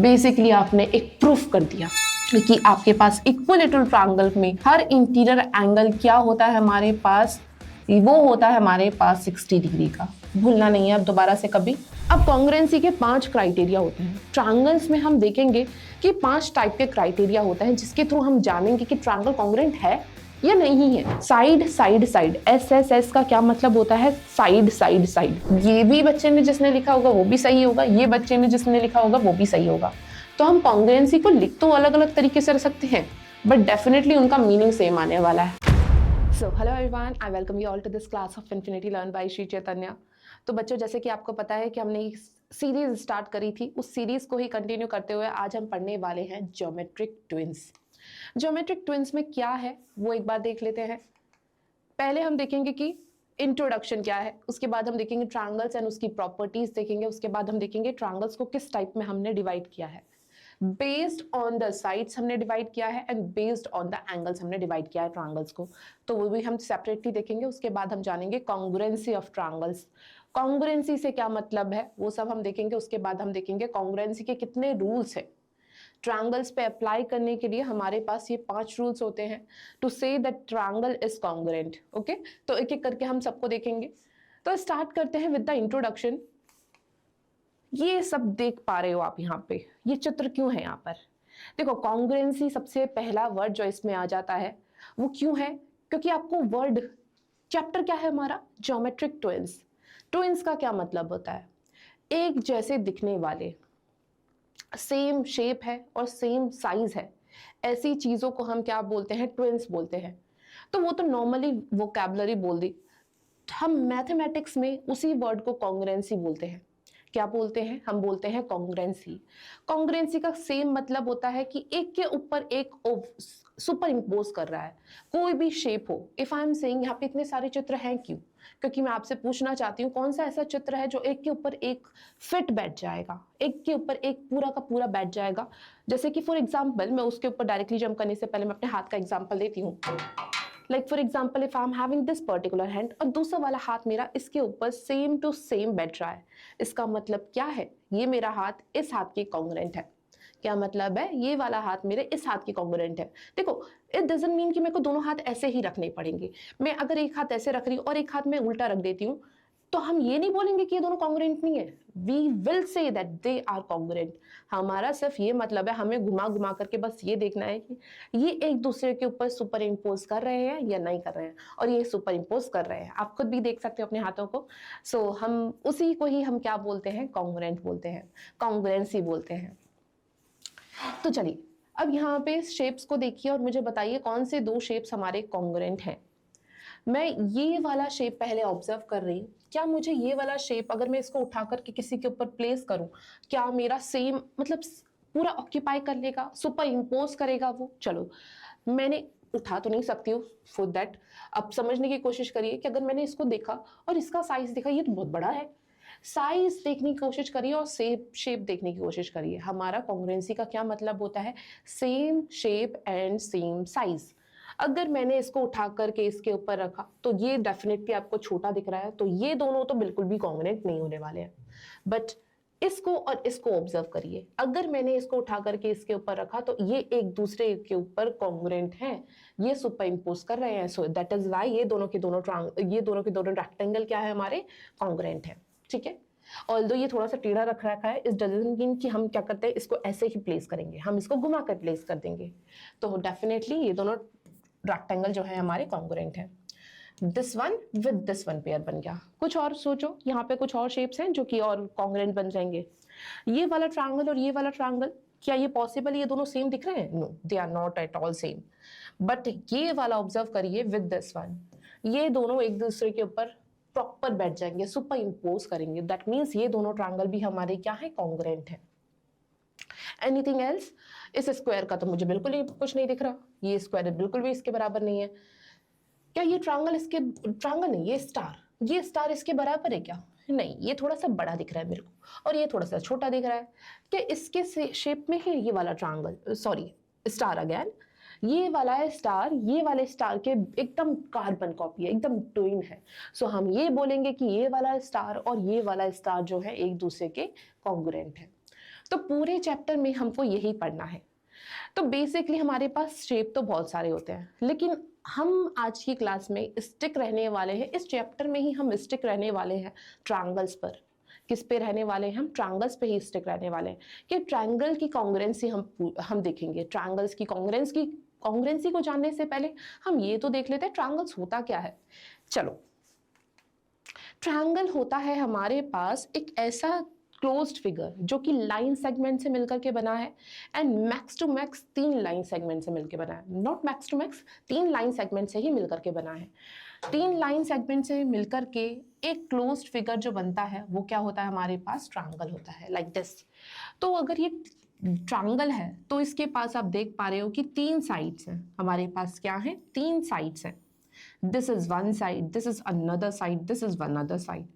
Basically आपने एक proof कर दिया कि आपके पास इक्विलेटरल ट्रायंगल में हर इंटीरियर एंगल क्या होता है हमारे पास, वो होता है हमारे पास 60 डिग्री का। भूलना नहीं है अब दोबारा से कभी। अब कॉन्ग्रुएंसी के 5 क्राइटेरिया होते हैं। ट्रायंगल्स में हम देखेंगे कि 5 टाइप के क्राइटेरिया होता है जिसके थ्रू हम जानेंगे कि ट्रायंगल कॉन्ग्रुएंट है या नहीं है। साइड साइड साइड, SSS का क्या मतलब होता है? Side side side. ये भी बच्चे ने जिसने लिखा होगा वो भी सही होगा, ये बच्चे ने जिसने लिखा होगा वो भी सही होगा। तो हम कॉन्ग्रुएंसी को लिख तो अलग अलग तरीके से रख सकते हैं, बट डेफिनेटली उनका मीनिंग सेम आने वाला है। So hello everyone, I welcome you all to this class of infinity learn by Shri Chaitanya. तो बच्चों, जैसे कि आपको पता है कि हमने एक सीरीज स्टार्ट करी थी, उस सीरीज को ही कंटिन्यू करते हुए आज हम पढ़ने वाले हैं ज्योमेट्रिक ट्विंस। ज्योमेट्रिक ट्विंस में क्या है वो एक बार देख लेते हैं। पहले हम देखेंगे कि इंट्रोडक्शन क्या है, उसके बाद हम देखेंगे ट्रायंगल्स एंड उसकी प्रॉपर्टीज देखेंगे, उसके बाद हम देखेंगे ट्रायंगल्स को किस टाइप में हमने डिवाइड किया है। बेस्ड ऑन द साइड्स हमने डिवाइड किया है and based on the angles हमने डिवाइड किया है ट्रायंगल्स को, तो वो भी हम सेपरेटली देखेंगे। उसके बाद हम जानेंगे कॉन्ग्रुएंसी ऑफ ट्रायंगल्स। कॉन्ग्रुएंसी से क्या मतलब है वो सब हम देखेंगे। उसके बाद हम देखेंगे कॉन्ग्रुएंसी के कितने रूल्स है ट्रायंगल्स पे अप्लाई करने के लिए। हमारे पास ये 5 रूल्स होते हैं to say that triangle is congruent. Okay, तो एक एक करके हम सबको देखेंगे। तो स्टार्ट करते हैं विद द इंट्रोडक्शन। ये सब देख पा रहे हो आप यहाँ पे, ये चित्र क्यों है यहाँ पर? देखो, कॉन्ग्रुएंसी सबसे पहला वर्ड जो इसमें आ जाता है वो क्यों है? क्योंकि आपको वर्ड चैप्टर क्या है हमारा? Geometric twins. ट्विंस का क्या मतलब होता है? एक जैसे दिखने वाले, सेम शेप है और सेम साइज है, ऐसी चीजों को हम क्या बोलते हैं? ट्विंस बोलते हैं। तो वो तो नॉर्मली वोकैबुलरी बोल दी। हम मैथमेटिक्स में उसी वर्ड को कॉन्ग्रुएंसी बोलते हैं। क्या बोलते हैं? हम बोलते हैं कॉन्ग्रुएंसी। कॉन्ग्रुएंसी का सेम मतलब होता है कि एक के ऊपर एक सुपर इम्पोज कर रहा है, कोई भी शेप हो। इफ आई एम सेइंग यहाँ पे इतने सारे चित्र हैं क्यों? क्योंकि मैं आपसे पूछना चाहती हूँ कौन सा ऐसा चित्र है जो एक के ऊपर एक फिट बैठ जाएगा, एक के ऊपर एक पूरा का पूरा बैठ जाएगा। जैसे कि फॉर एग्जाम्पल, मैं उसके ऊपर डायरेक्टली जंप करने से पहले मैं अपने हाथ का एग्जाम्पल देती हूँ। Like for example, if I am having this particular hand और दूसरा वाला हाथ मेरा इसके ऊपर सेम टू सेम बैठ रहा है, इसका मतलब क्या है? ये मेरा हाथ इस हाथ की कॉन्ग्रुएंट है। क्या मतलब है? ये वाला हाथ मेरे इस हाथ की कॉन्ग्रुएंट है। देखो, इट डजंट मीन कि मेरे को दोनों हाथ ऐसे ही रखने पड़ेंगे। मैं अगर एक हाथ ऐसे रख रही हूँ और एक हाथ मैं उल्टा रख देती हूँ, तो हम ये नहीं बोलेंगे कि ये दोनों कॉन्ग्रुएंट नहीं है। We will say that they are congruent. हमारा सिर्फ ये मतलब है, हमें घुमा घुमा करके बस ये देखना है कि ये एक दूसरे के ऊपर सुपर इम्पोज कर रहे हैं या नहीं कर रहे हैं, और ये सुपर इम्पोज कर रहे हैं। आप खुद भी देख सकते हो अपने हाथों को। सो हम उसी को ही हम क्या बोलते हैं? कॉन्ग्रुएंट बोलते हैं, कॉन्ग्रुएंसी बोलते हैं। तो चलिए, अब यहाँ पे शेप्स को देखिए और मुझे बताइए कौन से 2 शेप्स हमारे कॉन्ग्रुएंट हैं। मैं ये वाला शेप पहले ऑब्जर्व कर रही हूँ, क्या मुझे ये वाला शेप अगर मैं इसको उठा करके किसी के ऊपर प्लेस करूँ, क्या मेरा सेम मतलब पूरा ऑक्यूपाई कर लेगा, सुपर इम्पोज करेगा वो? चलो, मैंने उठा तो नहीं सकती हूँ फॉर दैट। अब समझने की कोशिश करिए कि अगर मैंने इसको देखा और इसका साइज देखा, ये तो बहुत बड़ा है। साइज देखने की कोशिश करिए और शेप देखने की कोशिश करिए। हमारा कॉन्ग्रुएंसी का क्या मतलब होता है? Same shape and same size. अगर मैंने इसको उठा करके इसके ऊपर रखा तो ये डेफिनेटली आपको छोटा दिख रहा है, तो ये दोनों तो बिल्कुल भी कॉन्ग्रुएंट नहीं होने वाले हैं। बट इसको और इसको ऑब्जर्व करिए, अगर मैंने इसको उठा करके इसके ऊपर रखा तो ये एक दूसरे के ऊपर कॉन्ग्रुएंट हैं, ये सुपर इम्पोज कर रहे हैं। सो दैट इज वाई ये दोनों के दोनों रेक्टेंगल क्या है? हमारे कॉन्ग्रुएंट है। ठीक है, ऑल्दो ये थोड़ा सा टेढ़ा रख रखा है, इस डजंट मीन कि हम क्या करते हैं इसको ऐसे ही प्लेस करेंगे, हम इसको घुमा कर प्लेस कर देंगे। तो डेफिनेटली ये दोनों रेक्टेंगल जो है हमारे कॉन्ग्रुएंट है। This one with this one pair बन गया। कुछ और सोचो, यहाँ पे कुछ और शेप्स हैं जो कि और कॉन्ग्रुएंट बन जाएंगे। ये वाला ट्रायंगल और ये वाला ट्रायंगल, क्या ये पॉसिबल? ये दोनों सेम दिख रहे हैं? No, they are not at all same. But ये वाला ऑब्जर्व करिए विद दिस वन, ये दोनों एक दूसरे के ऊपर प्रॉपर बैठ जाएंगे, सुपर इम्पोज करेंगे। दैट मीन्स ये दोनों ट्रायंगल भी हमारे क्या है? कॉन्ग्रुएंट है। Anything else? इस स्क्वायर का तो मुझे बिल्कुल ही कुछ नहीं दिख रहा, ये स्क्वायर बिल्कुल भी इसके बराबर नहीं है। क्या ये ट्रायंगल नहीं, ये स्टार इसके बराबर है क्या? नहीं, ये थोड़ा सा बड़ा दिख रहा है मेरे को, और ये थोड़ा सा छोटा दिख रहा है। क्या इसके शेप में है ये वाला ट्रायंगल, सॉरी स्टार अगेन? ये वाला है स्टार, ये वाले स्टार के एकदम कार्बन कॉपी है, एकदम ट्विन है। सो हम ये बोलेंगे कि ये वाला स्टार और ये वाला स्टार जो है एक दूसरे के कॉन्ग्रुएंट है। तो पूरे चैप्टर में हमको यही पढ़ना है। तो बेसिकली हमारे पास शेप तो बहुत सारे होते हैं, लेकिन हम आज की क्लास में स्टिक रहने वाले हैं, इस चैप्टर में ही हम स्टिक रहने वाले हैं ट्रायंगल्स पर। किस पे रहने वाले हैं? हम ट्रायंगल्स पे ही स्टिक रहने वाले हैं कि ट्रायंगल की कॉन्ग्रुएंसी हम देखेंगे। ट्रायंगल्स की कॉन्ग्रुएंसी को जानने से पहले हम ये तो देख लेते हैं ट्रायंगल्स होता क्या है। चलो, ट्रायंगल होता है हमारे पास एक ऐसा क्लोज्ड फिगर जो कि लाइन सेगमेंट से मिलकर के बना है, and max to max 3 line segment से मिलकर बना है। Not max to max, 3 line segment से ही मिलकर के बना है। 3 लाइन सेगमेंट से मिलकर के एक क्लोज्ड फिगर जो बनता है वो क्या होता है? हमारे पास ट्रायंगल होता है, लाइक दिस। तो अगर ये ट्रायंगल है तो इसके पास आप देख पा रहे हो कि 3 साइड्स हैं। हमारे पास क्या है? 3 साइड्स हैं। This is one side, this is another side, this is one other side,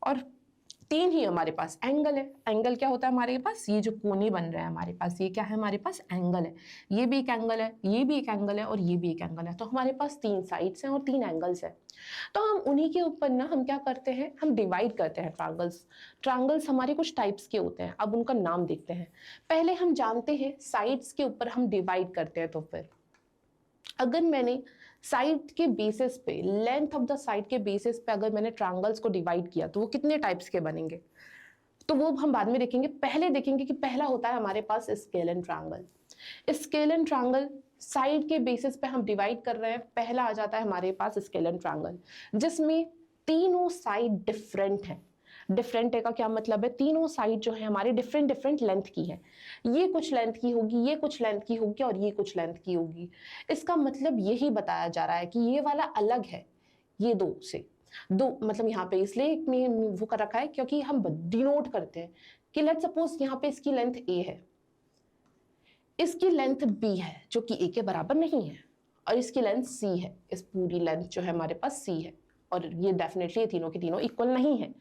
और 3 ही हमारे पास एंगल है। एंगल क्या होता है हमारे पास? ये जो कोने बन रहा है हमारे पास, ये क्या है? हमारे पास एंगल है। ये भी एक एंगल है, ये भी एक एंगल है, और ये भी एक एंगल है। तो हमारे पास 3 साइड्स हैं और 3 एंगल्स हैं। तो हम उन्हीं के ऊपर ना हम क्या करते हैं? हम डिवाइड करते हैं ट्रायंगल्स। ट्रायंगल्स हमारे कुछ टाइप्स के होते हैं, अब उनका नाम देखते हैं। पहले हम जानते हैं साइड्स के ऊपर हम डिवाइड करते हैं। तो फिर अगर मैंने साइड के बेसिस पे, लेंथ ऑफ द साइड के बेसिस पे अगर मैंने ट्रायंगल्स को डिवाइड किया तो वो कितने टाइप्स के बनेंगे, तो वो हम बाद में देखेंगे। पहले देखेंगे कि पहला होता है हमारे पास scale and triangle. Scale and triangle side के बेसिस पे हम डिवाइड कर रहे हैं। पहला आ जाता है हमारे पास स्केल एंड ट्रायंगल, जिसमें तीनों साइड डिफरेंट है। डिफरेंट है का क्या मतलब है? तीनों साइड जो है हमारे डिफरेंट डिफरेंट लेंथ की है। ये कुछ लेंथ की होगी, ये कुछ लेंथ की होगी, और ये कुछ लेंथ की होगी। इसका मतलब यही बताया जा रहा है कि ये वाला अलग है ये दो से। दो मतलब यहाँ पे इसलिए में वो कर रखा है क्योंकि हम डिनोट करते हैं कि लेट्स सपोज यहाँ पे इसकी लेंथ ए है, इसकी लेंथ बी है जो कि ए के बराबर नहीं है, और इसकी लेंथ सी है। इस पूरी लेंथ जो है हमारे पास सी है, और ये डेफिनेटली तीनों के तीनों इक्वल नहीं है।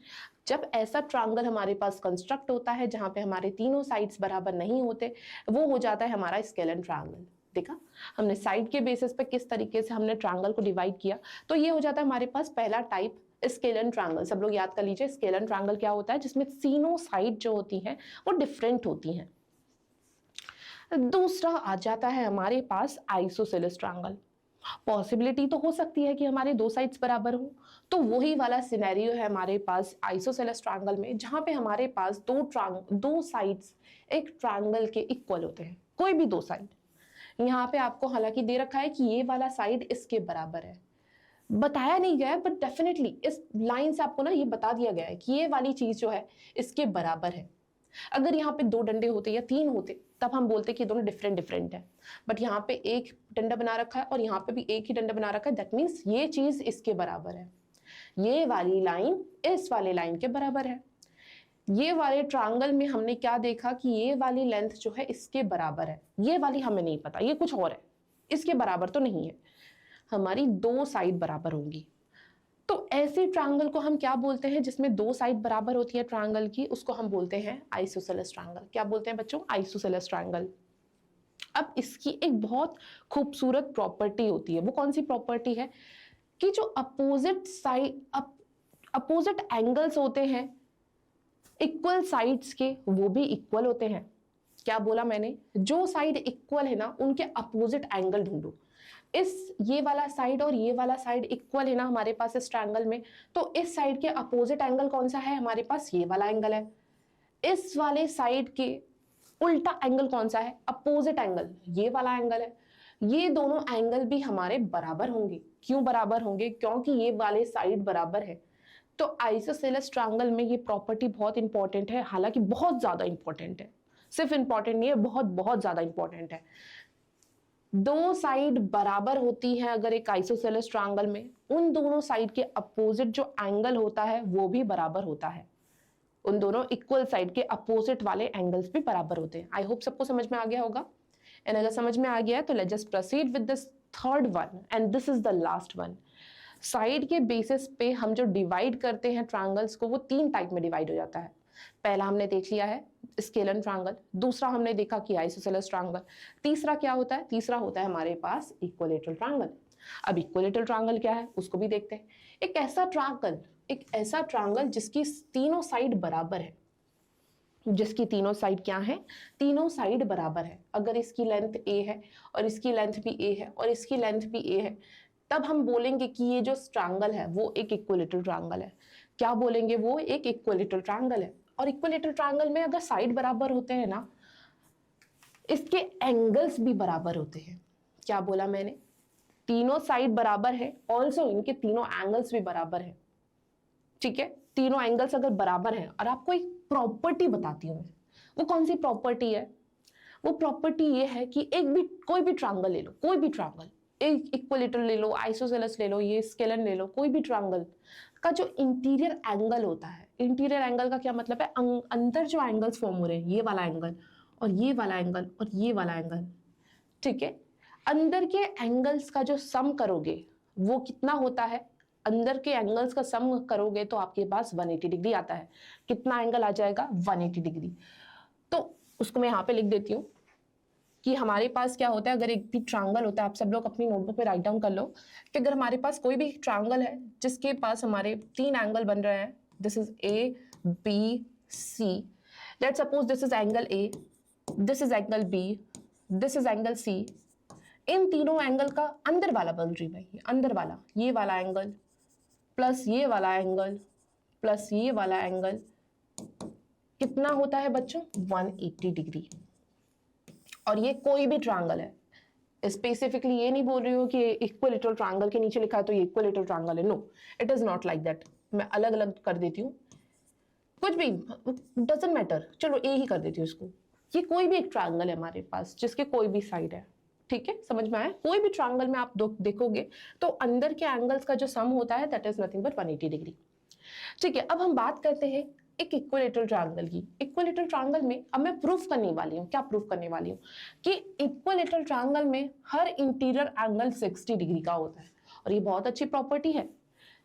जब ऐसा ट्रायंगल हमारे पास कंस्ट्रक्ट होता है जहां पे हमारे तीनों साइड्स बराबर नहीं होते, वो हो जाता है हमारा स्केल एंड ट्रायंगल। देखा हमने साइड के बेसिस पे किस तरीके से हमने ट्रायंगल को डिवाइड किया। तो ये हो जाता है हमारे पास पहला टाइप स्केल एंड ट्रायंगल। सब लोग याद कर लीजिए, स्केल एंड ट्रायंगल क्या होता है? जिसमें तीनों साइड जो होती हैं वो डिफरेंट होती हैं। दूसरा आ जाता है हमारे पास आइसोसेलेस ट्रायंगल। पॉसिबिलिटी तो हो सकती है कि हमारे 2 साइड्स बराबर हो, तो वही वाला सिनेरियो है हमारे पास आइसोसेलेस ट्रायंगल में, जहां पे हमारे पास दो साइड्स एक ट्रायंगल के इक्वल होते हैं। कोई भी 2 साइड। यहाँ पे आपको हालांकि दे रखा है कि ये वाला साइड इसके बराबर है, बताया नहीं गया है, बट डेफिनेटली इस लाइन से आपको ना ये बता दिया गया है कि ये वाली चीज जो है इसके बराबर है। अगर यहाँ पे 2 डंडे होते या 3 होते तब हम बोलते कि ये दोनों डिफरेंट डिफरेंट है, बट यहाँ पे एक डंडा बना रखा है और यहाँ पे भी एक ही डंडा बना रखा है। दैट मीन्स ये चीज इसके बराबर है, ये वाली लाइन इस वाले लाइन के बराबर है। ये वाले ट्रायंगल में हमने क्या देखा कि ये वाली लेंथ जो है इसके बराबर है, ये वाली हमें नहीं पता, ये कुछ और है, इसके बराबर तो नहीं है। हमारी 2 साइड बराबर होंगी। तो ऐसे ट्रायंगल को हम क्या बोलते हैं जिसमें 2 साइड बराबर होती है ट्रायंगल की? उसको हम बोलते हैं आइसोसेलेस ट्रायंगल। क्या बोलते हैं बच्चों? Isosceles triangle. अब इसकी एक बहुत खूबसूरत प्रॉपर्टी होती है। वो कौन सी प्रॉपर्टी है? कि जो अपोजिट एंगल्स होते हैं इक्वल साइड्स के, वो भी इक्वल होते हैं। क्या बोला मैंने? जो साइड इक्वल है ना उनके अपोजिट एंगल ढूंढो। ये वाला साइड और ये वाला साइड इक्वल है ना हमारे पास इस ट्रायंगल में, तो इस साइड के अपोजिट एंगल कौन सा है? हमारे पास ये वाला एंगल है। इस वाले साइड के उल्टा एंगल कौन सा है? अपोजिट एंगल ये वाला एंगल है। ये दोनों एंगल भी हमारे बराबर होंगे। क्यों बराबर होंगे? क्योंकि ये वाले साइड बराबर है। तो आइसोसेलेस ट्रायंगल में ये प्रॉपर्टी बहुत इंपॉर्टेंट है, हालांकि बहुत ज्यादा इंपॉर्टेंट है। सिर्फ इंपॉर्टेंट नहीं है, बहुत बहुत ज्यादा इंपॉर्टेंट है। 2 साइड बराबर होती हैं अगर एक आइसोसेलेस ट्रायंगल में, उन दोनों साइड के अपोजिट जो एंगल होता है वो भी बराबर होता है। उन दोनों इक्वल साइड के अपोजिट वाले एंगल्स भी बराबर होते हैं। आई होप सबको समझ में आ गया होगा। एंड अगर समझ में आ गया है तो let's just proceed with this third one, and this is the last one. Side के बेसिस पे हम जो डिवाइड करते हैं ट्रायंगल्स को, वो 3 टाइप में डिवाइड हो जाता है। पहला हमने देख लिया है स्केल एंड ट्रायंगल, दूसरा हमने देखा कि आइसोसेलेस ट्रायंगल, तीसरा क्या होता है? तीसरा होता है हमारे पास इक्विलैटरल ट्रायंगल। अब इक्विलैटरल ट्रायंगल क्या है उसको भी देखते हैं। एक ऐसा ट्रायंगल जिसकी तीनों साइड बराबर है। जिसकी तीनों साइड क्या है, तीनों साइड बराबर है। अगर इसकी लेंथ a है और इसकी लेंथ भी a है और इसकी लेंथ भी a है, तब हम बोलेंगे कि ये जो ट्रायंगल है वो एक इक्विलेटरल ट्रायंगल है। क्या बोलेंगे, वो एक इक्विलेटरल ट्रायंगल है। और इक्विलेटरल ट्रायंगल में अगर साइड बराबर होते हैं ना, इसके एंगल्स भी बराबर होते हैं। क्या बोला मैंने, तीनों साइड बराबर है, ऑल्सो इनके तीनों एंगल्स भी बराबर है। ठीक है, तीनों एंगल्स अगर बराबर हैं, और आपको एक प्रॉपर्टी बताती हूं मैं, वो कौन सी प्रॉपर्टी है, वो प्रॉपर्टी ये है कि एक भी कोई भी ट्रायंगल ले लो, कोई भी ट्रायंगल, एक इक्विलेटरल ले लो, आइसोसेलेस ले लो, ये स्केलन ले लो, कोई भी ट्रायंगल का जो इंटीरियर एंगल होता है, इंटीरियर एंगल का क्या मतलब है, अंदर जो एंगल्स फॉर्म हो रहे हैं, ये वाला एंगल और ये वाला एंगल और ये वाला एंगल, ठीक है, अंदर के एंगल्स का जो सम करोगे वो कितना होता है, अंदर के एंगल्स का सम करोगे तो आपके पास 180 डिग्री आता है। कितना एंगल आ जाएगा, 180 डिग्री। तो उसको मैं यहाँ पे लिख देती हूँ कि हमारे पास क्या होता है, अगर एक भी ट्रायंगल होता है, आप सब लोग अपनी नोटबुक पे राइट डाउन कर लो कि अगर हमारे पास कोई भी ट्रायंगल है जिसके पास हमारे 3 एंगल बन रहे हैं, this is A B C, let suppose this is angle A, this is angle B, this is angle C, इन तीनों एंगल का अंदर वाला बोल रही भाई, अंदर वाला, ये वाला एंगल प्लस ये वाला एंगल प्लस ये वाला एंगल कितना होता है बच्चों, 180 डिग्री। और ये कोई भी ट्रायंगल है, स्पेसिफिकली ये नहीं बोल रही हूँ कि इक्विलेटरल ट्रायंगल के नीचे लिखा है तो ये इक्विलेटरल ट्रायंगल है, no, it is not like that. मैं अलग अलग कर देती हूँ, कुछ भी डजंट मैटर, चलो ए ही कर देती हूँ इसको। ये कोई भी एक ट्रायंगल है हमारे पास जिसके कोई भी साइड है, ठीक है, समझ में आया। कोई भी ट्रायंगल में आप देखोगे तो अंदर के एंगल्स का जो सम होता है that is nothing but 180 degree. ठीक है, अब हम बात करते हैं एक इक्विलेटरल ट्रायंगल की। इक्विलेटरल ट्रायंगल में अब मैं प्रूफ करने वाली हूँ, क्या प्रूफ करने वाली हूँ कि इक्विलेटरल ट्रायंगल में हर इंटीरियर एंगल 60 डिग्री का होता है। और ये बहुत अच्छी प्रॉपर्टी है।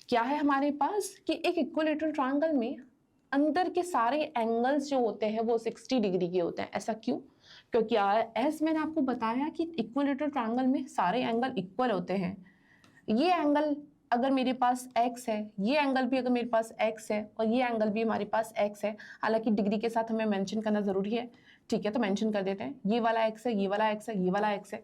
क्या है हमारे पास कि एक इक्विलेटरल ट्रायंगल में अंदर के सारे एंगल्स जो होते हैं वो 60 डिग्री के होते हैं। ऐसा क्यों, क्योंकि एज मैंने आपको बताया कि इक्विलेटरल ट्रायंगल में सारे एंगल इक्वल होते हैं। ये एंगल अगर मेरे पास x है, ये एंगल भी अगर मेरे पास x है और ये एंगल भी हमारे पास x है, हालांकि डिग्री के साथ हमें मेंशन करना जरूरी है, ठीक है, तो मेंशन कर देते हैं, ये वाला x है, ये वाला x है, ये वाला x है,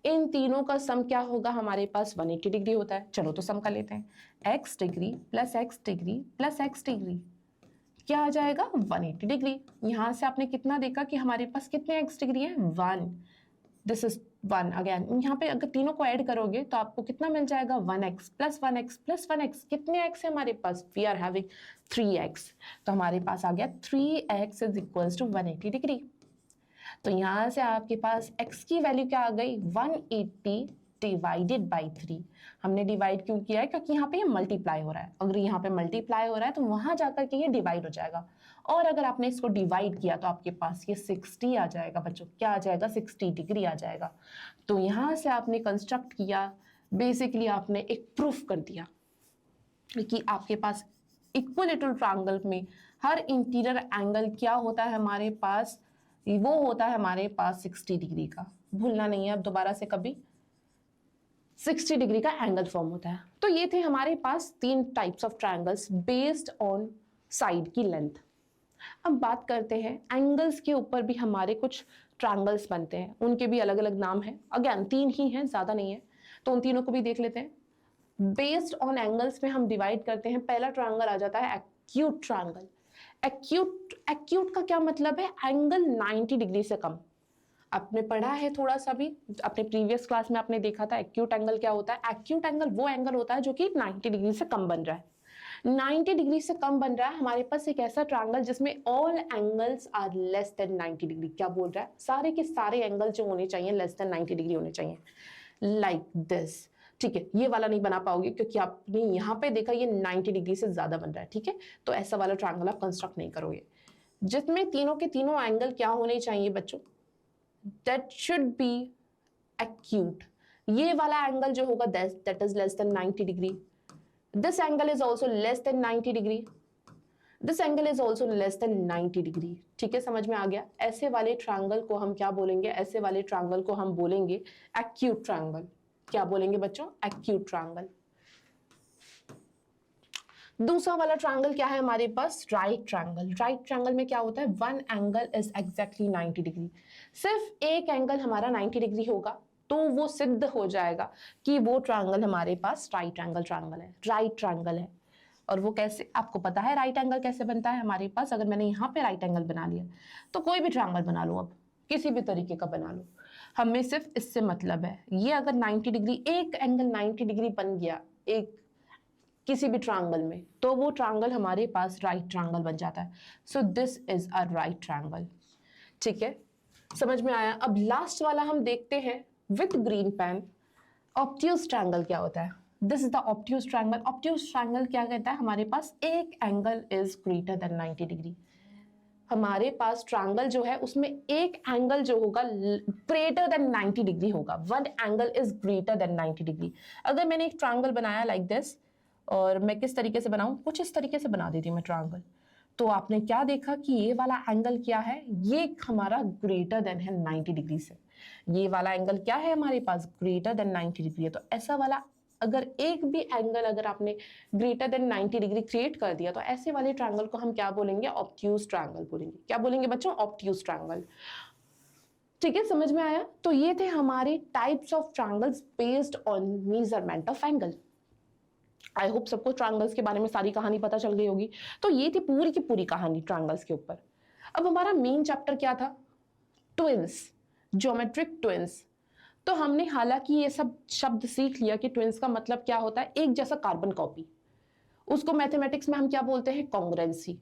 इन तीनों का सम क्या होगा हमारे पास 180 डिग्री होता है। चलो तो सम कर लेते हैं, x degree plus x degree plus x degree क्या आ जाएगा, 180 डिग्री। यहां से आपने कितना देखा कि हमारे पास कितने x डिग्री है, 1, दिस इज 1 अगेन। यहाँ पे अगर तीनों को ऐड करोगे तो आपको कितना मिल जाएगा, 1x plus 1x plus 1x, कितने x है हमारे पास, वी आर हैविंग 3x, तो हमारे पास आ गया 3x is equals to 180 degree. तो यहां से आपके पास x की वैल्यू क्या आ गई, 180 डिवाइडेड बाई 3। हमने डिवाइड क्यों किया है, क्योंकि यहाँ पे ये मल्टीप्लाई हो रहा है, अगर यहाँ पे मल्टीप्लाई हो रहा है तो वहां जाकर के ये डिवाइड हो जाएगा, और अगर आपने इसको डिवाइड किया तो आपके पास ये 60 आ जाएगा बच्चों, क्या आ जाएगा, 60 डिग्री आ जाएगा। तो यहां से आपने कंस्ट्रक्ट किया, बेसिकली आपने एक प्रूफ कर दिया कि आपके पास इक्विलेटरल ट्रायंगल में हर इंटीरियर एंगल क्या होता है हमारे पास, वो होता है हमारे पास 60 डिग्री का। भूलना नहीं है अब दोबारा से कभी, 60 डिग्री का एंगल फॉर्म होता है। तो ये थे हमारे पास 3 types of triangles based on side की लेंथ। अब बात करते हैं एंगल्स के ऊपर भी हमारे कुछ ट्रायंगल्स बनते हैं, उनके भी अलग अलग नाम हैं, अगेन 3 ही हैं, ज्यादा नहीं है, तो उन तीनों को भी देख लेते हैं। बेस्ड ऑन एंगल्स में हम डिवाइड करते हैं। पहला ट्रायंगल आ जाता है एक्यूट ट्रायंगल। एक्यूट का क्या मतलब है, एंगल 90 डिग्री से कम। आपने पढ़ा है थोड़ा सा भी, अपने प्रीवियस क्लास में आपने देखा था एक्यूट एंगल क्या होता है। एक्यूट एंगल वो एंगल होता है जो कि 90 डिग्री से कम बन रहा है। 90 डिग्री से कम बन रहा है हमारे पास एक ऐसा ट्रायंगल जिसमें all angles are less than 90 degree. क्या बोल रहा है, सारे के सारे एंगल जो होने चाहिए लेस देन 90 डिग्री होने चाहिए, लाइक दिस। ठीक है, ये वाला नहीं बना पाओगे क्योंकि आपने यहाँ पे देखा ये 90 डिग्री से ज्यादा बन रहा है, ठीक है, तो ऐसा वाला ट्रायंगल आप कंस्ट्रक्ट नहीं करोगे। जिसमें तीनों के तीनों एंगल क्या होने चाहिए बच्चों, that should be acute। ये वाला एंगल जो होगा that is less than 90 degree, this angle is also less than 90 degree, this angle is also less than 90 degree। ठीक है, समझ में आ गया। ऐसे वाले ट्रायंगल को हम क्या बोलेंगे, ऐसे वाले ट्रायंगल को हम बोलेंगे acute ट्रायंगल। क्या बोलेंगे बच्चों, acute ट्रायंगल। दूसरा वाला ट्रायंगल क्या है हमारे पास, राइट ट्रायंगल। राइट ट्रायंगल में क्या होता है, one angle is exactly 90 degree. सिर्फ एक एंगल हमारा 90 डिग्री होगा तो वो सिद्ध हो जाएगा कि वो ट्रायंगल हमारे पास राइट एंगल ट्रायंगल है, राइट ट्रायंगल है। और वो कैसे, आपको पता है राइट एंगल कैसे बनता है हमारे पास। अगर मैंने यहाँ पे राइट एंगल बना लिया तो कोई भी ट्रायंगल बना लो, अब किसी भी तरीके का बना लो, हमें सिर्फ इससे मतलब है। ये अगर 90 डिग्री, एक एंगल 90 डिग्री बन गया एक किसी भी ट्रायंगल में, तो वो ट्रायंगल हमारे पास राइट ट्रायंगल बन जाता है। सो this is a right triangle. ठीक है, समझ में आया। अब लास्ट वाला हम देखते हैं with green pen, obtuse triangle क्या होता है। This is the obtuse triangle. Obtuse triangle क्या कहता है, हमारे पास एक angle is greater than 90 degree. हमारे पास ट्रायंगल जो है उसमें एक एंगल जो होगा ग्रेटर देन 90 डिग्री होगा। One angle is greater than 90 degree. अगर मैंने एक ट्रायंगल बनाया लाइक दिस, और मैं किस तरीके से बनाऊं, कुछ इस तरीके से बना देती हूँ मैं ट्रायंगल, तो आपने क्या देखा कि ये वाला एंगल क्या है, ये हमारा ग्रेटर देन है 90 डिग्री से। ये वाला एंगल क्या है हमारे पास, ग्रेटर देन 90 डिग्री है। तो ऐसा वाला अगर एक भी एंगल अगर आपने ग्रेटर देन 90 डिग्री क्रिएट कर दिया तो ऐसे वाले ट्रायंगल को हम क्या बोलेंगे, ऑब्ट्यूज ट्रायंगल बोलेंगे। क्या बोलेंगे बच्चों, ऑब्ट्यूज ट्रायंगल। ठीक है, समझ में आया। तो ये थे हमारे types of triangles based on measurement of angle. I hope सबको ट्रायंगल्स के बारे में सारी कहानी पता चल गई होगी। तो ये थी पूरी की पूरी कहानी ट्रायंगल्स के ऊपर। अब हमारा मेन चैप्टर क्या था, ट्विंस, ज्योमेट्रिक ट्विंस। तो हमने हालांकि ये सब शब्द सीख लिया कि ट्विंस का मतलब क्या होता है, एक जैसा कार्बन कॉपी। उसको मैथमेटिक्स में हम क्या बोलते हैं, कॉन्ग्रुएंसी।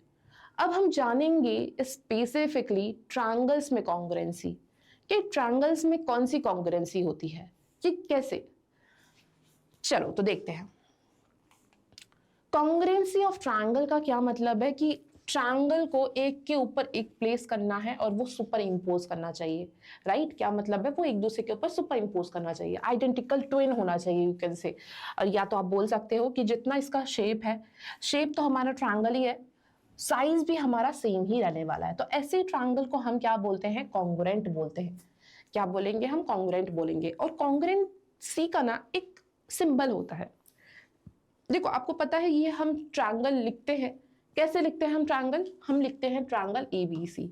अब हम जानेंगे स्पेसिफिकली ट्रायंगल्स में कॉन्ग्रुएंसी, कि ट्रायंगल्स में कौन सी कॉन्ग्रुएंसी होती है, कि कैसे। चलो तो देखते हैं। कॉन्ग्रुएंसी ऑफ ट्रायंगल का क्या मतलब है कि ट्रायंगल को एक के ऊपर एक प्लेस करना है और वो सुपर इम्पोज करना चाहिए। राइट, क्या मतलब है, वो एक दूसरे के ऊपर सुपर इम्पोज करना चाहिए, आइडेंटिकल ट्विन होना चाहिए यू कैन से। और या तो आप बोल सकते हो कि जितना इसका शेप है, शेप तो हमारा ट्रायंगल ही है, साइज भी हमारा सेम ही रहने वाला है। तो ऐसे ट्रायंगल को हम क्या बोलते हैं, कॉन्ग्रुएंट बोलते हैं। क्या बोलेंगे हम, कॉन्ग्रुएंट बोलेंगे। और कॉन्ग्रुएंसी का ना एक सिंबल होता है। देखो आपको पता है ये हम ट्रायंगल लिखते हैं, कैसे लिखते हैं हम ट्रायंगल, हम लिखते हैं triangle A B C,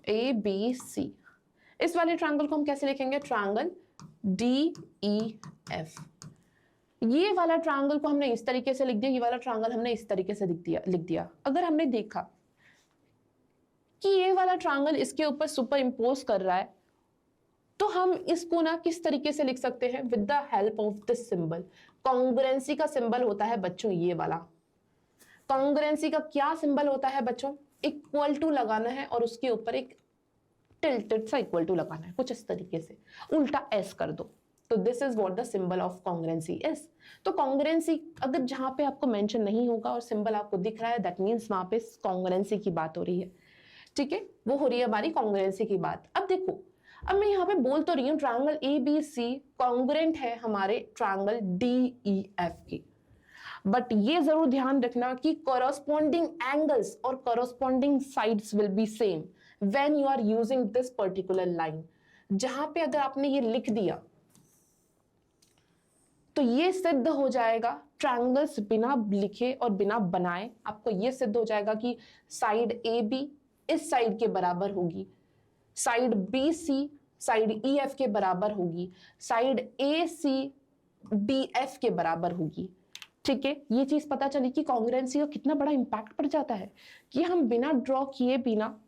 A B C. इस वाले ट्रायंगल को हम कैसे लिखेंगे, ट्रायंगल डी ई एफ। ये वाला ट्रायंगल को हमने इस तरीके से लिख दिया, ये वाला ट्रायंगल हमने इस तरीके से लिख दिया। अगर हमने देखा कि ये वाला ट्रायंगल इसके ऊपर सुपर इम्पोज कर रहा है, तो हम इसको ना किस तरीके से लिख सकते हैं, with the help of this symbol. Congruency का सिंबल होता है बच्चों ये वाला। कॉन्ग्रुएंसी का क्या सिंबल होता है बच्चों, इक्वल टू लगाना है और उसके ऊपर एक टिल्टेड सा इक्वल टू लगाना है, कुछ इस तरीके से उल्टा एस कर दो। तो this is what the symbol of congruency is. तो कॉन्ग्रुएंसी अगर जहां पे आपको मेंशन नहीं होगा और सिंबल आपको दिख रहा है, दैट मींस वहां पे कॉन्ग्रुएंसी की बात हो रही है। ठीक है, वो हो रही है हमारी कॉन्ग्रुएंसी की बात। अब देखो, अब मैं यहाँ पे बोल तो रही हूँ triangle A B C congruent है हमारे ट्रायंगल डी ई एफ की, बट ये जरूर ध्यान रखना कि कॉरस्पॉन्डिंग एंगल्स और corresponding sides will be same when you are using this particular line. जहां पे अगर आपने ये लिख दिया तो ये सिद्ध हो जाएगा, ट्रायंगल्स बिना लिखे और बिना बनाए आपको ये सिद्ध हो जाएगा कि साइड ए बी इस साइड के बराबर होगी, side B C side E F के बराबर होगी, side A C D F के बराबर होगी। ठीक है, ये चीज पता चली कि कॉन्ग्रुएंसी का कितना बड़ा इंपैक्ट पड़ जाता है, कि हम बिना ड्रॉ किए बिना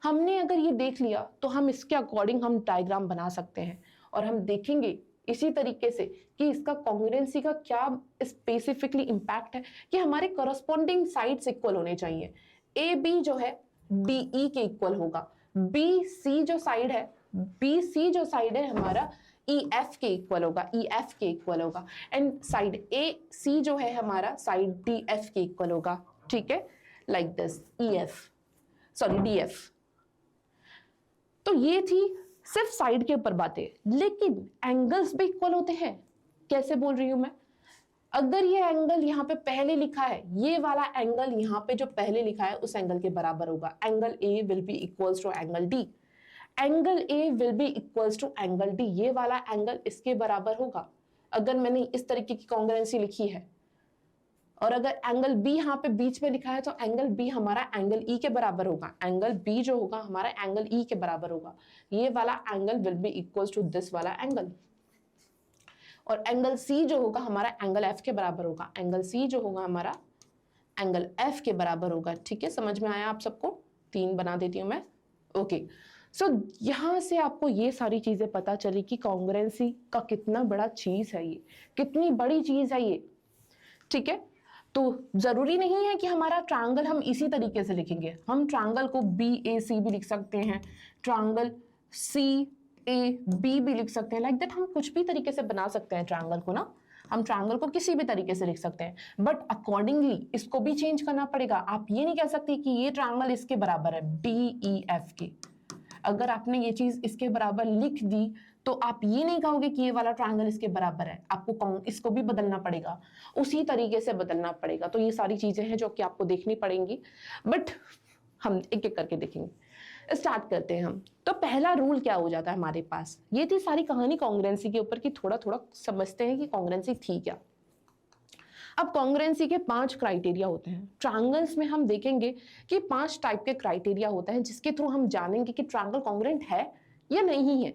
हमने अगर ये देख लिया तो हम इसके अकॉर्डिंग हम डायग्राम बना सकते हैं। और हम देखेंगे इसी तरीके से कि इसका कॉन्ग्रुएंसी का क्या स्पेसिफिकली इंपैक्ट है, कि हमारे कॉरस्पॉन्डिंग साइड्स इक्वल होने चाहिए। ए बी जो है डी ई के इक्वल होगा, बी सी जो साइड है, बी सी जो साइड है हमारा ई एफ के इक्वल होगा, ई एफ के इक्वल होगा, एंड साइड ए सी जो है हमारा साइड डी एफ के इक्वल होगा। ठीक है, like this E F sorry D F. तो ये थी सिर्फ साइड के ऊपर बातें, लेकिन एंगल्स भी इक्वल होते हैं। कैसे बोल रही हूं मैं, अगर ये एंगल यहाँ पे पहले लिखा है, ये वाला एंगल यहाँ पे जो पहले लिखा है उस एंगल के बराबर होगा। Angle A will be equals to angle D, angle A will be equals to angle D, ये वाला एंगल इसके बराबर होगा। अगर मैंने इस तरीके की कॉन्ग्रुएंसी लिखी है और अगर एंगल बी यहाँ पे बीच में लिखा है तो एंगल बी हमारा एंगल ई के बराबर होगा, एंगल बी जो होगा हमारा एंगल ई के बराबर होगा। ये वाला angle will be equal to this वाला एंगल, और एंगल सी जो होगा हमारा एंगल एफ के बराबर होगा, एंगल सी जो होगा हमारा एंगल एफ के बराबर होगा। ठीक है, समझ में आया आप सबको? 3 बना देती हूं मैं। ओके, सो यहां से आपको ये सारी चीजें पता चली कि कॉन्ग्रुएंसी का कितना बड़ा चीज है, ये कितनी बड़ी चीज है ये। ठीक है, तो जरूरी नहीं है कि हमारा ट्रायंगल हम इसी तरीके से लिखेंगे, हम ट्रायंगल को बी ए सी भी लिख सकते हैं, ट्रायंगल सी ए बी भी लिख सकते हैं, लाइक दैट हम कुछ भी तरीके से बना सकते हैं ट्रायंगल को ना, हम ट्रायंगल को किसी भी तरीके से लिख सकते हैं, बट अकॉर्डिंगली इसको भी चेंज करना पड़ेगा। आप ये नहीं कह सकते कि ये ट्रायंगल इसके बराबर है डी ई एफ के। अगर आपने ये चीज इसके बराबर लिख दी तो आप ये नहीं कहोगे कि ये वाला ट्रायंगल इसके बराबर है, आपको इसको भी बदलना पड़ेगा, उसी तरीके से बदलना पड़ेगा। तो ये सारी चीजें हैं जो कि आपको देखनी पड़ेंगी, बट हम एक एक करके देखेंगे। स्टार्ट करते हैं हम। तो पहला रूल क्या हो जाता है हमारे पास, ये थी सारी कहानी कॉन्ग्रुएंसी के ऊपर कि थोड़ा थोड़ा समझते हैं कि कॉन्ग्रुएंसी थी क्या। अब कॉन्ग्रुएंसी के 5 क्राइटेरिया होते हैं। ट्रायंगल्स में हम देखेंगे कि 5 टाइप के क्राइटेरिया होते हैं जिसके थ्रू हम जानेंगे कि ट्रायंगल कॉन्ग्रुएंट है या नहीं है।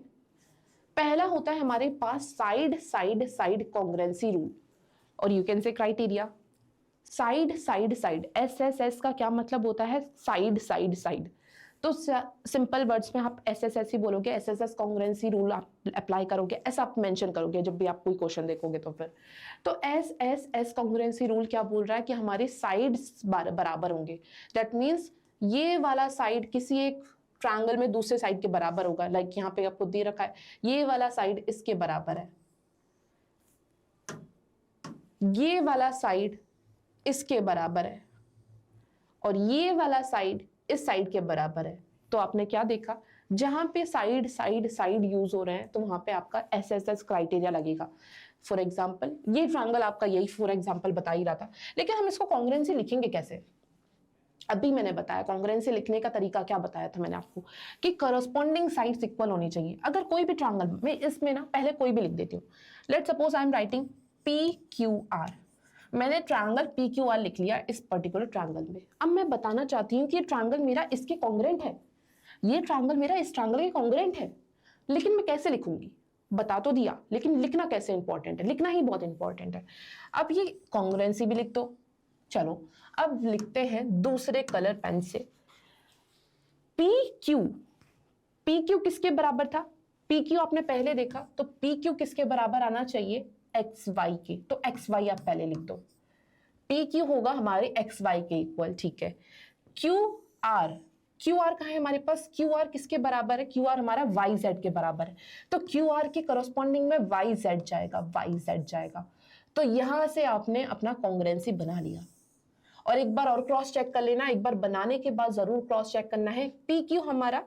पहला होता है हमारे पास side side side congruency rule, और you can say criteria side side side. S का क्या मतलब होता है? Side side side. तो सिंपल वर्ड्स में आप एस ही बोलोगे, एस कॉन्ग्रुएंसी रूल आप अप्लाई करोगे, ऐसा आप मेंशन करोगे जब भी आप कोई क्वेश्चन देखोगे। तो फिर तो एस कॉन्ग्रुएंसी रूल क्या बोल रहा है कि हमारे साइड्स बराबर होंगे। दैट मीन्स ये वाला साइड किसी एक ट्रायंगल में दूसरे साइड के बराबर होगा। लाइक यहाँ पे आपको दे रखा है ये वाला साइड इसके बराबर है, ये वाला साइड इसके बराबर है, और ये वाला साइड इस साइड के बराबर है। तो आपने क्या देखा, जहां पे साइड साइड साइड यूज हो रहे हैं तो वहां पे आपका एस क्राइटेरिया लगेगा। फॉर एग्जांपल ये ट्रायंगल आपका यही फॉर एग्जांपल बता ही रहा था, लेकिन हम इसको कॉन्ग्रुएंसी लिखेंगे कैसे? अभी मैंने बताया कॉन्ग्रुएंसी लिखने का तरीका क्या बताया था मैंने आपको, कि करस्पॉन्डिंग साइड्स इक्वल होनी चाहिए। अगर कोई भी ट्रायंगल में इसमें ना पहले कोई भी लिख देती हूँ। Let suppose I am writing P Q R, मैंने ट्रायंगल पी क्यू आर लिख लिया इस पर्टिकुलर ट्रायंगल में। अब मैं बताना चाहती हूँ कि ये ट्रायंगल मेरा इसके कॉन्ग्रुएंट है, ये ट्रायंगल मेरा इस ट्रायंगल के कॉन्ग्रुएंट है, लेकिन मैं कैसे लिखूंगी? बता तो दिया, लेकिन लिखना कैसे इंपॉर्टेंट है, लिखना ही बहुत इंपॉर्टेंट है। अब ये कॉन्ग्रुएंसी भी लिख दो। चलो अब लिखते हैं दूसरे कलर पेन से पी क्यू किसके बराबर था? पी क्यू आपने पहले देखा, तो पी क्यू किसके बराबर आना चाहिए? एक्स वाई के। तो एक्स वाई आप पहले लिख दो, पी क्यू होगा हमारे एक्स वाई के इक्वल। ठीक है, क्यू आर कहाँ है हमारे पास? क्यू आर किसके बराबर है? क्यू आर हमारा वाई जेड के बराबर है, तो क्यू आर के करस्पॉन्डिंग में वाई जेड जाएगा। तो यहां से आपने अपना कॉन्ग्रुएंसी बना लिया। और एक बार और क्रॉस चेक कर लेना, एक बार बनाने के बाद जरूर क्रॉस चेक करना है पी क्यू हमारा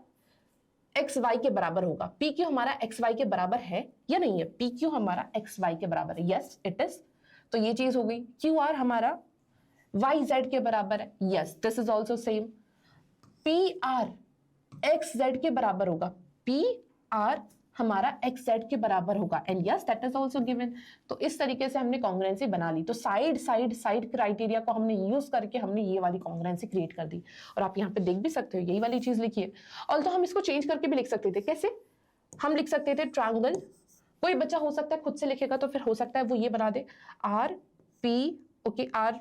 एक्स वाई के बराबर होगा। पी क्यू हमारा एक्स वाई के बराबर है या नहीं है? पी क्यू हमारा एक्स वाई के बराबर है, यस इट इज। तो ये चीज हो गई। क्यू आर हमारा वाई जेड के बराबर है, yes this is also same. P R x Z के बराबर होगा, पी आर हमारा एक्स जेड के बराबर होगा, and yes that is also given. तो इस तरीके से हमने कॉन्ग्रुएंसी बना ली। तो साइड साइड साइड क्राइटेरिया को हमने यूज करके हमने ये वाली कॉन्ग्रुएंसी क्रिएट कर दी। और आप यहाँ पे देख भी सकते हो यही वाली चीज लिखी है। और तो हम इसको चेंज करके भी लिख सकते थे। कैसे? हम लिख सकते थे ट्रायंगल, कोई बच्चा हो सकता है खुद से लिखेगा तो फिर हो सकता है वो ये बना they R P, okay R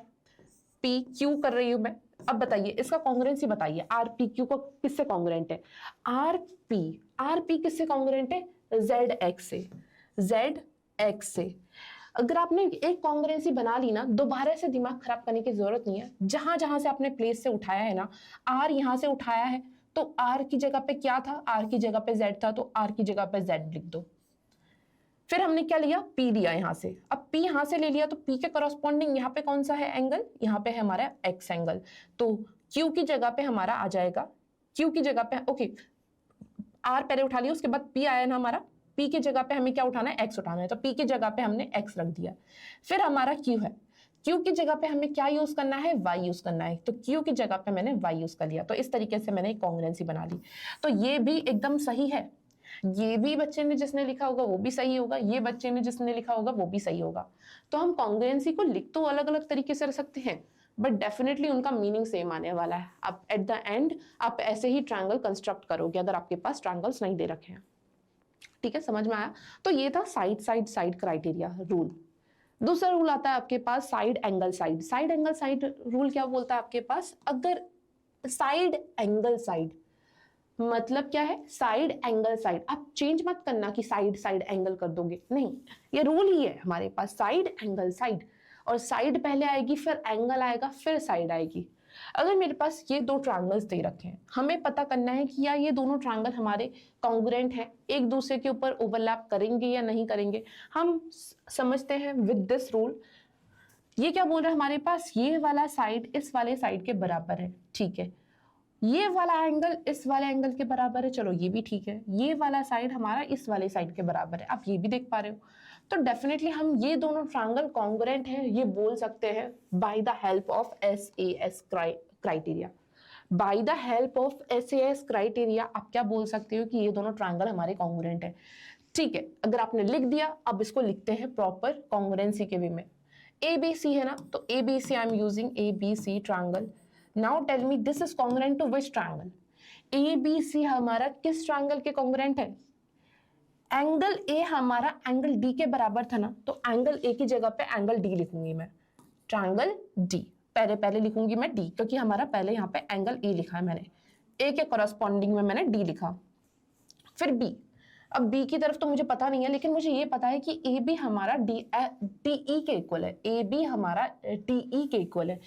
P Q कर रही हूं मैं। अब बताइए इसका कॉन्ग्रुएंसी बताइए, आर पी क्यू को किससे कॉन्ग्रुएंट है? आर पी किससे कॉन्ग्रुएंट है? जेड एक्स से। अगर आपने एक कॉन्ग्रुएंसी बना ली ना, दोबारा से दिमाग खराब करने की जरूरत नहीं है। जहां जहां से आपने प्लेस से उठाया है ना, आर यहां से उठाया है तो आर की जगह पे क्या था? आर की जगह पे जेड था, तो आर की जगह पे जेड लिख दो। फिर हमने क्या लिया? पी लिया यहां से। अब पी यहां से ले लिया तो पी के करस्पॉन्डिंग यहाँ पे कौन सा है एंगल? यहाँ पे है हमारा एक्स एंगल। तो क्यू की जगह पे हमारा आ जाएगा, क्यू की जगह पे ओके आर पहले उठा लिया, उसके बाद पी आया ना हमारा, पी की जगह पे हमें क्या उठाना है? एक्स उठाना है, तो पी की जगह पे हमने एक्स रख दिया। फिर हमारा क्यू है, क्यू की जगह पे हमें क्या यूज करना है? वाई यूज करना है, तो क्यू की जगह पे मैंने वाई यूज कर लिया। तो इस तरीके से मैंने एक कॉन्ग्रुएंसी बना ली। तो ये भी एकदम सही है, ये भी बच्चे ने जिसने लिखा होगा वो भी सही होगा, ये बच्चे ने जिसने लिखा होगा वो भी सही होगा। तो हम कॉन्ग्रुएंसी को लिख तो अलग अलग तरीके से रख सकते हैं, बट डेफिनेटली उनका मीनिंग सेम आने वाला है। आप एट द एंड आप ऐसे ही ट्रायंगल कंस्ट्रक्ट करोगे अगर आपके पास ट्रायंगल्स नहीं दे रखे हैं। ठीक है, समझ में आया? तो ये था side side side criteria rule. दूसरा रूल आता है आपके पास side angle side. Side angle side rule क्या बोलता है आपके पास, अगर साइड एंगल साइड मतलब क्या है, साइड एंगल साइड। आप चेंज मत करना कि साइड साइड एंगल कर दोगे, नहीं, ये रूल ही है हमारे पास, साइड एंगल साइड, और साइड पहले आएगी फिर एंगल आएगा फिर साइड आएगी। अगर मेरे पास ये दो ट्रायंगल्स दे रखे हैं, हमें पता करना है कि या ये दोनों ट्रायंगल हमारे कॉन्ग्रुएंट हैं, एक दूसरे के ऊपर ओवरलैप करेंगे या नहीं करेंगे। हम समझते हैं विद दिस रूल। ये क्या बोल रहा है हमारे पास, ये वाला साइड इस वाले साइड के बराबर है, ठीक है, ये वाला एंगल इस वाले एंगल के बराबर है, चलो ये भी ठीक है, ये वाला साइड हमारा इस वाले साइड के बराबर है, आप ये भी देख पा रहे हो। तो डेफिनेटली हम ये दोनों ट्रायंगल कॉन्ग्रुएंट हैं ये बोल सकते हैं by the help of SAS criteria. By the help of SAS criteria आप क्या बोल सकते हो कि ये दोनों ट्रायंगल हमारे कॉन्ग्रुएंट है। ठीक है, अगर आपने लिख दिया, अब इसको लिखते हैं प्रॉपर कॉन्ग्रुएंसी के वे में। ABC है ना, तो ABC I am using ABC triangle. Now tell me this is congruent to which triangle. ABC हमारा किस ट्रायंगल के कॉन्ग्रुएंट है, एंगल A हमारा एंगल D के बराबर था ना, तो एंगल A की जगह पे एंगल D लिखूंगी मैं, ट्रायंगल D। पहले लिखूंगी मैं D, क्योंकि हमारा पहले यहाँ पे एंगल A लिखा है मैंने, A के कॉरस्पॉन्डिंग में मैंने D लिखा। फिर B, अब B की तरफ तो मुझे पता नहीं है, लेकिन मुझे ये पता है कि AB हमारा DE के इक्वल है, AB हमारा DE के इक्वल है,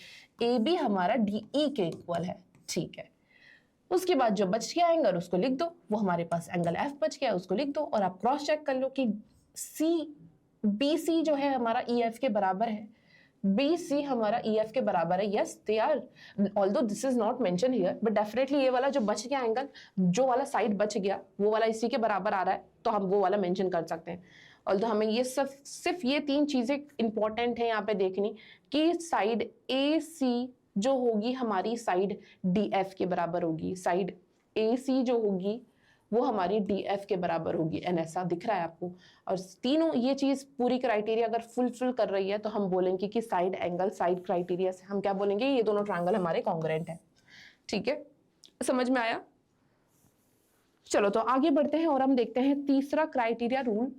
AB हमारा DE के इक्वल है। ठीक है, उसके बाद जो बच गया एंगल उसको लिख दो, वो हमारे पास एंगल F बच गया, उसको लिख दो, और आप क्रॉस चेक कर लो कि BC जो है हमारा EF के बराबर है, BC हमारा EF के बराबर है। Yes they are, although this is not mention here, but definitely ये वाला जो बच गया एंगल, जो वाला साइड बच गया वो वाला इसी के बराबर आ रहा है, तो हम वो वाला मेंशन कर सकते हैं। ऑल्दो हमें ये सिर्फ ये 3 चीजें इंपॉर्टेंट है यहाँ पे देखनी, कि साइड AC जो होगी हमारी साइड DF के बराबर होगी, साइड AC जो होगी वो हमारी DF के बराबर होगी, एंड ऐसा दिख रहा है आपको। और तीनों ये चीज पूरी क्राइटेरिया अगर फुलफिल कर रही है तो हम बोलेंगे कि साइड एंगल साइड क्राइटेरिया से हम क्या बोलेंगे, ये दोनों ट्रायंगल हमारे कॉन्ग्रुएंट है। ठीक है, समझ में आया? चलो तो आगे बढ़ते हैं और हम देखते हैं तीसरा criteria rule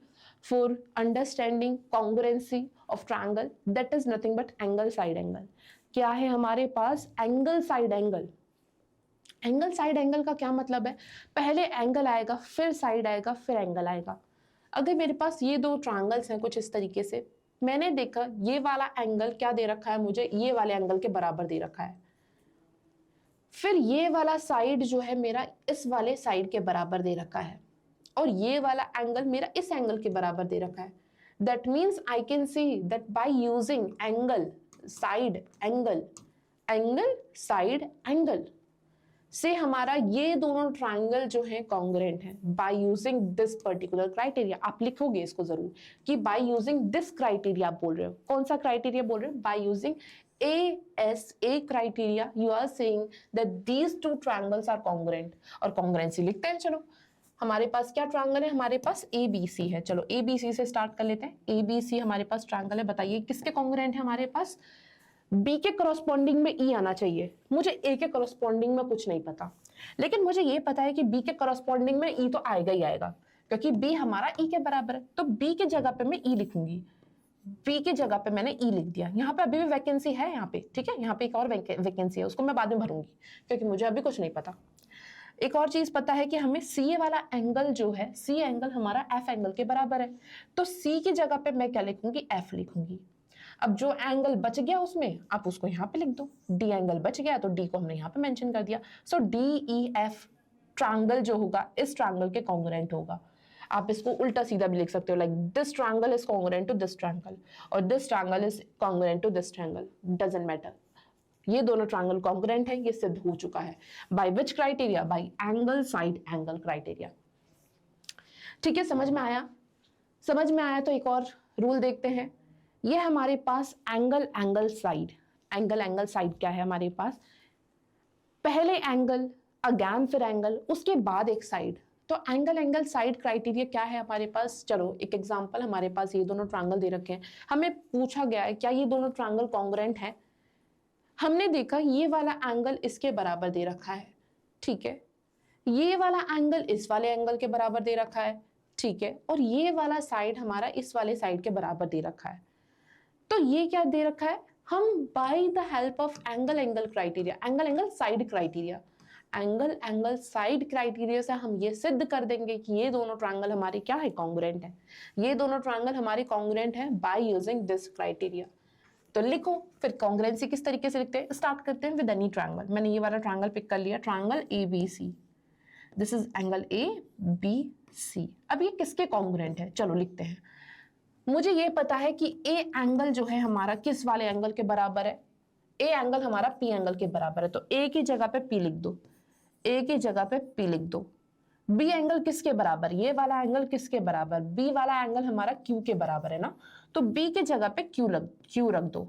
for understanding congruency of triangle, that is nothing but angle side angle. क्या है हमारे पास, angle side angle. Angle side angle का क्या मतलब है, पहले एंगल आएगा फिर साइड आएगा फिर एंगल आएगा। अगर मेरे पास ये दो ट्रायंगल्स हैं कुछ इस तरीके से, मैंने देखा ये वाला एंगल क्या दे रखा है मुझे, ये वाले एंगल के बराबर दे रखा है, फिर ये वाला साइड जो है मेरा इस वाले साइड के बराबर दे रखा है, और ये वाला एंगल मेरा इस एंगल के बराबर दे रखा है। That means I can see that by using angle side angle, angle side angle से हमारा ये दोनों ट्रायंगल जो है कॉन्ग्रुएंट है by using this particular criteria. आप लिखोगे इसको जरूर कि बाय यूजिंग दिस क्राइटेरिया आप बोल रहे हो। कौन सा क्राइटेरिया बोल रहे हो, by using ASA criteria you are saying that these two triangles are congruent. और कॉन्ग्रुएंसी लिखते हैं। चलो हमारे पास क्या ट्रायंगल है, हमारे पास ABC है। चलो ABC से स्टार्ट कर लेते हैं। ABC हमारे पास ट्रायंगल है, बताइए किसके कॉन्ग्रुएंट है हमारे पास, B के करस्पॉन्डिंग में E आना चाहिए। मुझे A के करस्पॉन्डिंग में कुछ नहीं पता, लेकिन मुझे ये पता है कि B के करस्पॉन्डिंग में E तो आएगा ही आएगा, क्योंकि B हमारा E के बराबर है। तो B की जगह पे मैं E लिखूंगी, B की जगह पे मैंने E लिख दिया। यहाँ पे अभी भी वैकेंसी है यहाँ पे, ठीक है, यहाँ पे एक और वैकेंसी है, उसको मैं बाद में भरूंगी क्योंकि मुझे अभी कुछ नहीं पता। एक और चीज पता है कि हमें CA वाला एंगल जो है, C एंगल हमारा F एंगल के बराबर है, तो C की जगह पे मैं क्या लिखूंगी, F लिखूंगी। अब जो एंगल बच गया उसमें आप उसको यहाँ पे लिख दो, D एंगल बच गया तो D को हमने यहाँ पे मेंशन कर दिया। सो DEF ट्रायंगल जो होगा इस ट्रायंगल के कॉन्ग्रुएंट होगा। आप इसको उल्टा सीधा भी लिख सकते हो, like this triangle is congruent to this triangle और this triangle is congruent to this triangle, doesn't matter. ये दोनों ट्रायंगल कॉन्ग्रुएंट है, ये सिद्ध हो चुका है। By which criteria, bye angle side angle criteria. ठीक है, समझ में आया? समझ में आया तो एक और रूल देखते हैं। ये हमारे पास angle angle side, angle angle side क्या है हमारे पास, पहले एंगल अगेन फिर एंगल उसके बाद एक साइड। तो एंगल एंगल साइड क्राइटेरिया क्या है हमारे पास? चलो एक एग्जांपल, हमारे पास ये दोनों ट्रायंगल दे रखे हैं, हमें पूछा गया है क्या ये दोनों ट्रायंगल कॉन्ग्रुएंट है। हमने देखा ये वाला एंगल इसके बराबर दे रखा है, ठीक है, ये वाला एंगल इस वाले एंगल के बराबर दे रखा है, ठीक है, और ये वाला साइड हमारा इस वाले साइड के बराबर दे रखा है। तो ये क्या दे रखा है? हम by the help of angle angle criteria, angle angle side criteria, angle angle side criteria से हम ये सिद्ध कर देंगे कि ये दोनों ट्रायंगल हमारे क्या है? कॉन्ग्रुएंट है। ये दोनों ट्रायंगल हमारे कॉन्ग्रुएंट है बाय यूजिंग दिस क्राइटेरिया। तो लिखो फिर कॉन्ग्रुएंसी किस तरीके से लिखते हैं? स्टार्ट करते हैं विद एनी ट्रायंगल। मैंने ये वाला ट्रायंगल पिक कर लिया, triangle ABC, this is angle ABC। अब ये किसके कॉन्ग्रुएंट है? चलो लिखते हैं। मुझे ये पता है कि ए एंगल जो है हमारा किस वाले एंगल के बराबर है? ए एंगल हमारा पी एंगल के बराबर है, तो ए की जगह पे पी लिख दो, ए की जगह पे पी लिख दो। बी एंगल किसके बराबर? ये वाला एंगल किसके बराबर? बी वाला एंगल हमारा क्यू के बराबर है ना, तो बी के जगह पे क्यू रख दो।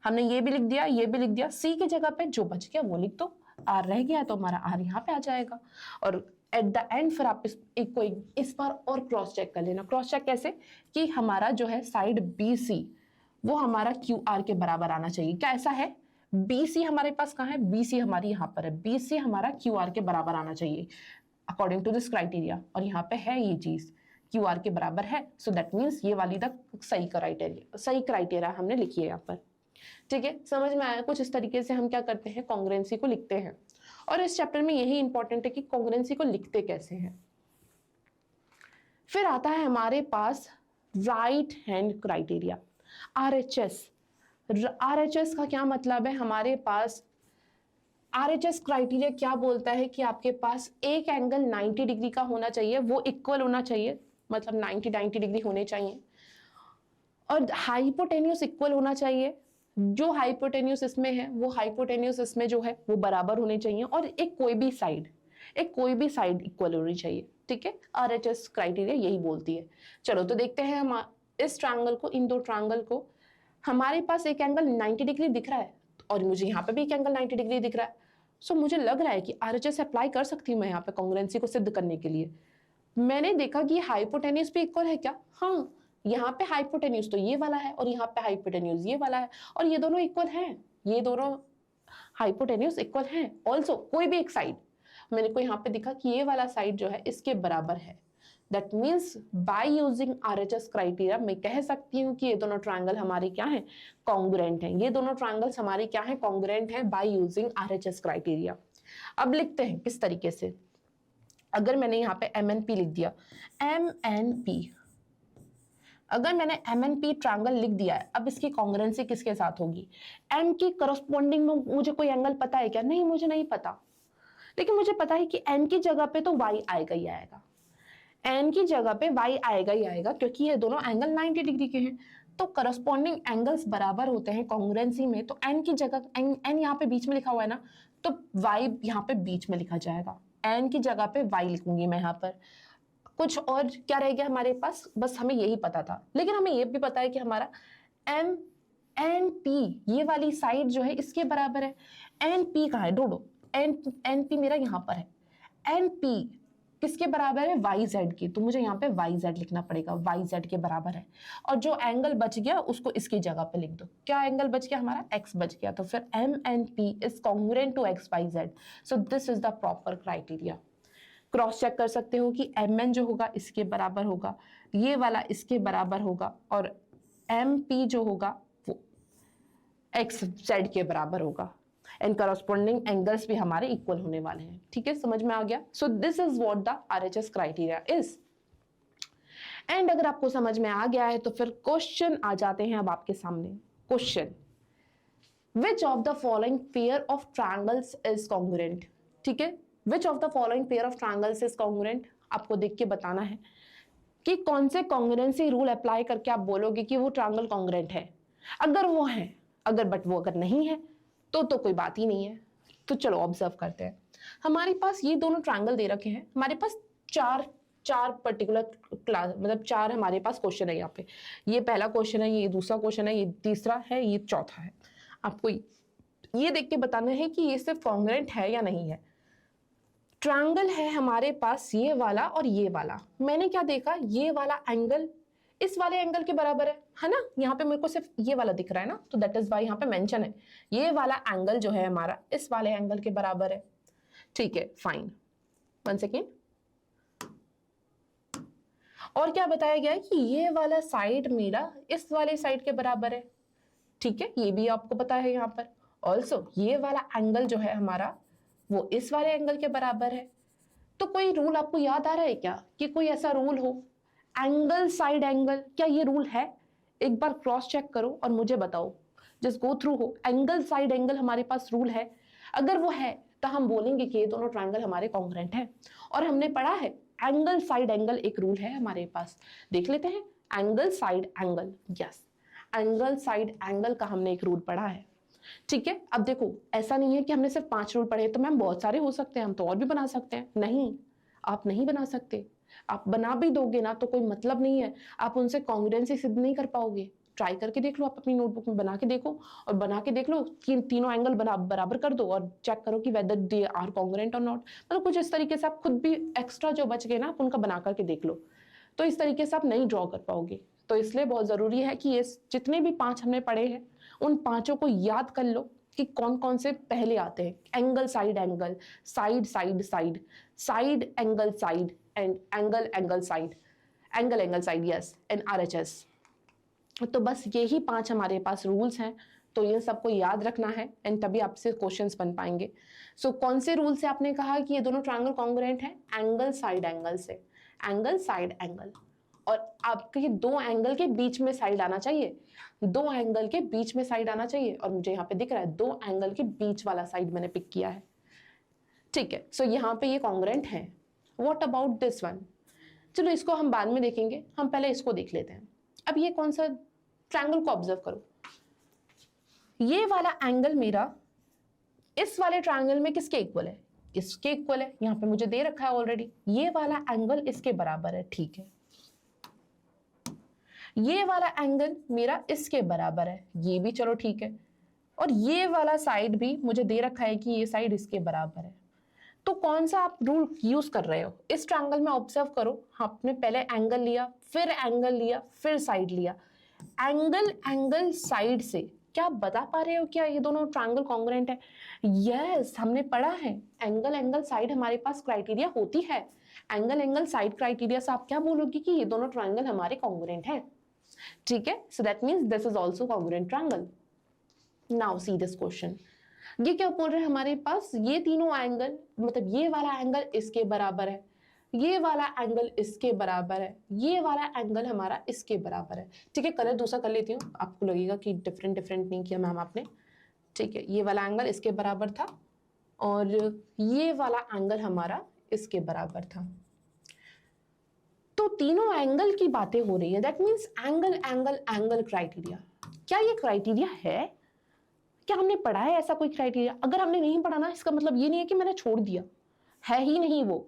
हमने ये भी लिख दिया, ये भी लिख दिया। सी की जगह पे जो बच गया वो लिख दो, आर रह गया तो हमारा आर यहाँ पे आ जाएगा। और एट द एंड फिर आप इस बार और क्रॉस चेक कर लेना। क्रॉस चेक कैसे? कि हमारा जो है साइड BC वो हमारा QR के बराबर आना चाहिए। क्या ऐसा है? BC हमारे पास कहाँ है? BC हमारी यहाँ पर है, BC हमारा QR के बराबर आना चाहिए अकॉर्डिंग टू दिस क्राइटेरिया, और यहाँ पे है ये चीज QR के बराबर है। सो दैट मीन्स ये वाली द सही क्राइटेरिया हमने लिखी है यहाँ पर। ठीक है, समझ में आया? कुछ इस तरीके से हम क्या करते हैं? कॉन्ग्रुएंसी को लिखते हैं। और इस चैप्टर में यही इंपॉर्टेंट है कि कॉन्ग्रुएंसी को लिखते कैसे हैं। फिर आता है हमारे पास right hand criteria, RHS। RHS का क्या मतलब है? हमारे पास RHS क्राइटेरिया क्या बोलता है कि आपके पास एक एंगल 90 डिग्री का होना चाहिए, वो इक्वल होना चाहिए, मतलब 90 डिग्री होने चाहिए, और हाइपोटेन्यूस इक्वल होना चाहिए। जो हाइपोटेन्यूस इसमें है वो हाइपोटेन्यूस इसमें जो है वो बराबर होने चाहिए, और एक कोई भी साइड इक्वल होनी चाहिए। ठीक है, RHS क्राइटेरिया यही बोलती है। चलो तो देखते हैं हम इस ट्रायंगल को, इन दो ट्रायंगल को। हमारे पास एक एंगल 90 डिग्री दिख रहा है और मुझे यहाँ पे भी एक एंगल 90 डिग्री दिख रहा है। सो मुझे लग रहा है कि RHS अप्लाई कर सकती हूँ मैं यहाँ पे कॉन्ग्रुएंसी को सिद्ध करने के लिए। मैंने देखा कि हाइपोटेन्यूस भी इक्वल है क्या? हाँ, यहाँ पे हाइपोटेन्यूस तो ये वाला है और यहाँ पे हाइपोटेन्यूस ये वाला है, और ये दोनों इक्वल हैं, ये दोनों हाइपोटेन्यूस इक्वल हैं। ऑल्सो कोई भी एक साइड मेरे को यहाँ पे दिखा कि ये वाला साइड जो है इसके बराबर है। That means by using RHS criteria मैं कह सकती हूँ कि ये दोनों ट्रायंगल हमारे क्या हैं? कॉन्ग्रुएंट हैं। ये दोनों ट्रायंगल्स हमारे क्या हैं? कॉन्ग्रुएंट हैं बाय यूजिंग RHS क्राइटेरिया। अब लिखते हैं किस तरीके से। अगर मैंने यहाँ पे MNP लिख दिया, MNP, अगर मैंने MNP ट्रायंगल लिख दिया है, अब इसकी कॉन्ग्रुएंसी किसके साथ होगी? M की करस्पॉन्डिंग में मुझे कोई एंगल पता है क्या? नहीं, मुझे नहीं पता, लेकिन मुझे पता है कि N की जगह पे तो Y आएगा ही आएगा, N की जगह पे Y आएगा ही आएगा, क्योंकि ये दोनों एंगल 90 डिग्री के हैं। तो करस्पॉन्डिंग एंगल्स बराबर होते हैं कॉन्ग्रुएंसी में, तो N की जगह N यहाँ पे बीच में लिखा हुआ है ना, तो Y यहाँ पे बीच में लिखा जाएगा। N की जगह पे Y लिखूंगी मैं यहाँ पर। कुछ और क्या रह गया हमारे पास? बस हमें यही पता था, लेकिन हमें ये भी पता है कि हमारा MNP ये वाली साइड जो है इसके बराबर है। NP कहाँ है? डोडो, NP मेरा यहाँ पर है। NP किसके बराबर है? YZ की, तो मुझे यहाँ पे YZ लिखना पड़ेगा, YZ के बराबर है। और जो एंगल बच गया उसको इसकी जगह पे लिख दो। क्या एंगल बच गया हमारा? X बच गया, तो फिर MNP is congruent to XYZ। So this is the proper criteria. Cross check कर सकते हो कि MN जो होगा इसके बराबर होगा, ये वाला इसके बराबर होगा, और MP जो होगा वो XZ के बराबर होगा, एंड करस्पॉन्डिंग एंगल्स भी हमारे इक्वल होने वाले हैं। ठीक है, समझ में आ गया? सो this is what the RHS criteria is. And अगर आपको समझ में आ गया है तो फिर क्वेश्चन आ जाते हैं अब आपके सामने। Question, which of the following pair of triangles is congruent? ठीक है, which of the following pair of triangles is congruent, आपको देख के बताना है कि कौन से कॉन्ग्रुएंसी रूल अप्लाई करके आप बोलोगे कि वो ट्रायंगल कॉन्ग्रुएंट है। अगर वो है, अगर नहीं है तो कोई बात ही नहीं है। तो चलो ऑब्जर्व करते हैं। हमारे पास ये दोनों ट्रायंगल दे रखे हैं, हमारे पास चार पर्टिकुलर क्लास, मतलब चार हमारे पास क्वेश्चन है यहाँ पे। ये पहला क्वेश्चन है, ये दूसरा क्वेश्चन है, ये तीसरा है, ये चौथा है। आपको ये देख के बताना है कि ये सिर्फ कॉन्ग्रुएंट है या नहीं है। ट्रायंगल है हमारे पास ये वाला और ये वाला, मैंने क्या देखा, ये वाला एंगल इस वाले एंगल के बराबर है ना, यहाँ पे मेरे को सिर्फ ये वाला दिख रहा है ना, तो दैट इज वाई यहाँ पे मेंशन है ये वाला एंगल जो है हमारा इस वाले एंगल के बराबर है। ठीक है, फाइन, 1 सेकेंड। और क्या बताया गया है कि ये वाला साइड मेरा इस वाले साइड के बराबर है। ठीक है, ये भी आपको पता है यहाँ पर। ऑल्सो ये वाला एंगल जो है हमारा वो इस वाले एंगल के बराबर है। तो कोई रूल आपको याद आ रहा है क्या कि कोई ऐसा रूल हो, एंगल साइड एंगल, क्या ये रूल है? एक बार क्रॉस चेक करो और मुझे बताओ, जस्ट गो थ्रू हो, एंगल साइड एंगल हमारे पास रूल है? अगर वो है तो हम बोलेंगे कि ये दोनों ट्रायंगल हमारे कॉन्ग्रुएंट हैं। और हमने पढ़ा है एंगल साइड एंगल एक रूल है हमारे पास, देख लेते हैं। Angle side angle, yes, angle side angle का हमने एक रूल पढ़ा है। ठीक है, अब देखो ऐसा नहीं है कि हमने सिर्फ 5 रूल पढ़े तो मैम बहुत सारे हो सकते हैं, हम तो और भी बना सकते हैं। नहीं, आप नहीं बना सकते। आप बना भी दोगे ना तो कोई मतलब नहीं है, आप उनसे कॉन्ग्रुएंसी सिद्ध नहीं कर पाओगे। ट्राई करके देख लो, आप अपनी नोटबुक में बना के देखो और बना के देख लो कि तीनों एंगल बराबर कर दो और चेक करो कि वेदर दे आर कॉन्ग्रुएंट और नॉट। मतलब कुछ इस तरीके से आप खुद भी एक्स्ट्रा जो बच गए ना आप उनका बना करके देख लो, तो इस तरीके से आप नहीं ड्रॉ कर पाओगे। तो इसलिए बहुत जरूरी है कि ये जितने भी 5 हमने पढ़े हैं उन 5 को याद कर लो कि कौन कौन से पहले आते हैं। Angle side angle, side side side, side angle side and angle angle side, angle angle side, yes, and RHS। तो बस यही 5 हमारे पास रूल्स हैं, तो ये सबको याद रखना है एंड तभी आपसे क्वेश्चंस बन पाएंगे। सो कौन से रूल से आपने कहा कि ये दोनों ट्रायंगल कॉन्ग्रुएंट हैं? एंगल साइड एंगल से, एंगल साइड एंगल। और आपके 2 एंगल के बीच में साइड आना चाहिए, 2 एंगल के बीच में साइड आना चाहिए, और मुझे यहाँ पे दिख रहा है 2 एंगल के बीच वाला साइड मैंने पिक किया है। ठीक है, सो यहाँ पे ये कॉन्ग्रुएंट है। What about this one? चलो इसको हम बाद में देखेंगे, हम पहले इसको देख लेते हैं। अब ये कौन सा ट्रायंगल को ऑब्जर्व करो, ये वाला एंगल मेरा इस वाले ट्रायंगल में किसके इक्वल है? इसके इक्वल है, यहाँ पे मुझे दे रखा है ऑलरेडी, ये वाला एंगल इसके बराबर है। ठीक है, ये वाला एंगल मेरा इसके बराबर है, ये भी चलो ठीक है, और ये वाला साइड भी मुझे दे रखा है कि ये साइड इसके बराबर है। तो कौन सा आप रूल यूज कर रहे हो? इस ट्रायंगल में ऑब्जर्व करो, आपने पहले एंगल लिया, फिर एंगल लिया, फिर साइड लिया। एंगल एंगल साइड से क्या बता पा रहे हो क्या ये दोनों ट्रायंगल कॉन्ग्रुएंट है? यस, हमने पढ़ा है एंगल एंगल साइड हमारे पास क्राइटेरिया होती है। एंगल एंगल साइड क्राइटेरिया से आप क्या बोलोगे कि ये दोनों ट्रायंगल हमारे कॉन्ग्रुएंट है। ठीक है, so that means this is also congruent triangle. Now see this question, ये क्या बोल रहे हैं हमारे पास, ये तीनों एंगल, मतलब ये वाला एंगल इसके बराबर है, ये वाला एंगल इसके बराबर है, ये वाला एंगल हमारा इसके बराबर है। ठीक है, कलर दूसरा कर लेती हूँ, आपको लगेगा कि डिफरेंट डिफरेंट नहीं किया मैम आपने। ठीक है, ये वाला एंगल इसके बराबर था और ये वाला एंगल हमारा इसके बराबर था। तो तीनों एंगल की बातें हो रही है, that means angle angle angle criteria. क्या ये क्राइटेरिया है? क्या हमने पढ़ा है ऐसा कोई क्राइटेरिया? अगर हमने नहीं पढ़ा ना, इसका मतलब ये नहीं है कि मैंने छोड़ दिया, है ही नहीं वो।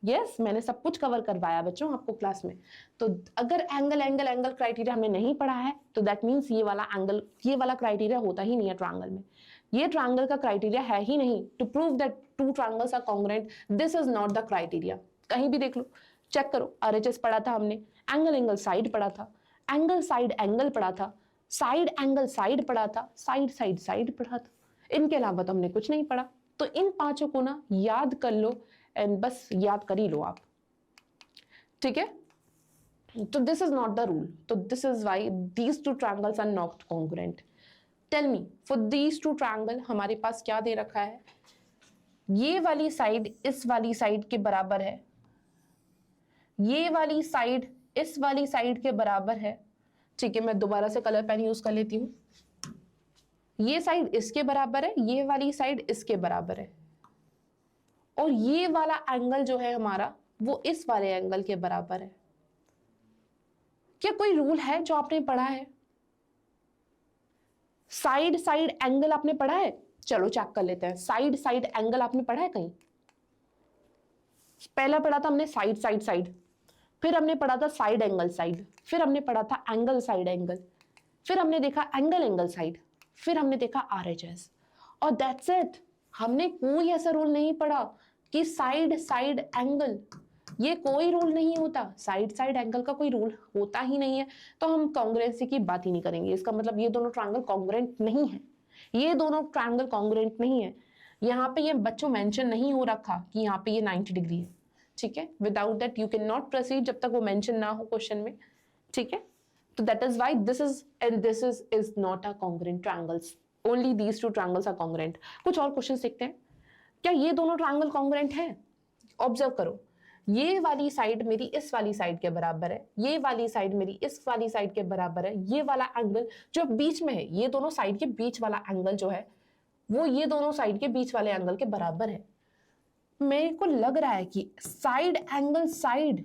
यस, मैंने सब कुछ कवर करवाया बच्चों आपको क्लास में। तो अगर एंगल एंगल एंगल क्राइटेरिया हमने नहीं पढ़ा है तो दैट मीन्स ये वाला एंगल, ये वाला क्राइटेरिया होता ही नहीं है ट्रायंगल में। ये ट्रायंगल का क्राइटेरिया है ही नहीं। To prove that 2 triangles are congruent, this is not the criteria. कहीं भी देख लो, चेक करो, RHS पढ़ा था हमने, एंगल एंगल साइड पढ़ा था, एंगल साइड एंगल पढ़ा था, साइड एंगल साइड पढ़ा था, साइड साइड साइड पढ़ा था। इनके अलावा तो हमने कुछ नहीं पढ़ा। तो इन 5 को ना याद कर लो एंड बस याद कर ही लो आप। ठीक है, तो this is not the rule, तो this is why these 2 triangles are not congruent. Tell me, for these 2 triangle हमारे पास क्या दे रखा है? ये वाली साइड इस वाली साइड के बराबर है, ये वाली साइड इस वाली साइड के बराबर है। ठीक है, मैं दोबारा से कलर पेन यूज कर लेती हूं। ये साइड इसके बराबर है, ये वाली साइड इसके बराबर है, और ये वाला एंगल जो है हमारा वो इस वाले एंगल के बराबर है। क्या कोई रूल है जो आपने पढ़ा है? साइड साइड एंगल आपने पढ़ा है? चलो चेक कर लेते हैं, साइड साइड एंगल आपने पढ़ा है कहीं? पहला पढ़ा था हमने साइड साइड साइड, फिर हमने पढ़ा था साइड एंगल साइड, फिर हमने पढ़ा था एंगल साइड एंगल, फिर हमने देखा एंगल एंगल साइड, फिर हमने देखा RHS, और दैट्स इट। हमने कोई ऐसा रूल नहीं पढ़ा कि साइड साइड एंगल, ये कोई रूल नहीं होता, साइड साइड एंगल का कोई रूल होता ही नहीं है, तो हम कॉन्ग्रुएंसी की बात ही नहीं करेंगे। इसका मतलब ये दोनों ट्रायंगल कॉन्ग्रुएंट नहीं है, ये दोनों ट्रायंगल कॉन्ग्रुएंट नहीं है। यहाँ पे ये बच्चों मेंशन नहीं हो रखा कि यहाँ पे ये 90 डिग्री है, ठीक है। Without that you can not proceed, जब तक वो मेंशन ना हो क्वेश्चन में, ठीक है। तो that is why this is and this is not a congruent triangles, only these two triangles are congruent. कुछ और क्वेश्चन देखते हैं, क्या ये दोनों ट्रायंगल कॉन्ग्रुएंट है? ऑब्जर्व करो, ये वाली साइड मेरी इस वाली साइड के बराबर है, ये वाली साइड मेरी इस वाली साइड के बराबर है, ये वाला एंगल जो बीच में है, ये दोनों साइड के बीच वाला एंगल जो है वो ये दोनों साइड के बीच वाले एंगल के बराबर है। मेरे को लग रहा है कि साइड एंगल साइड,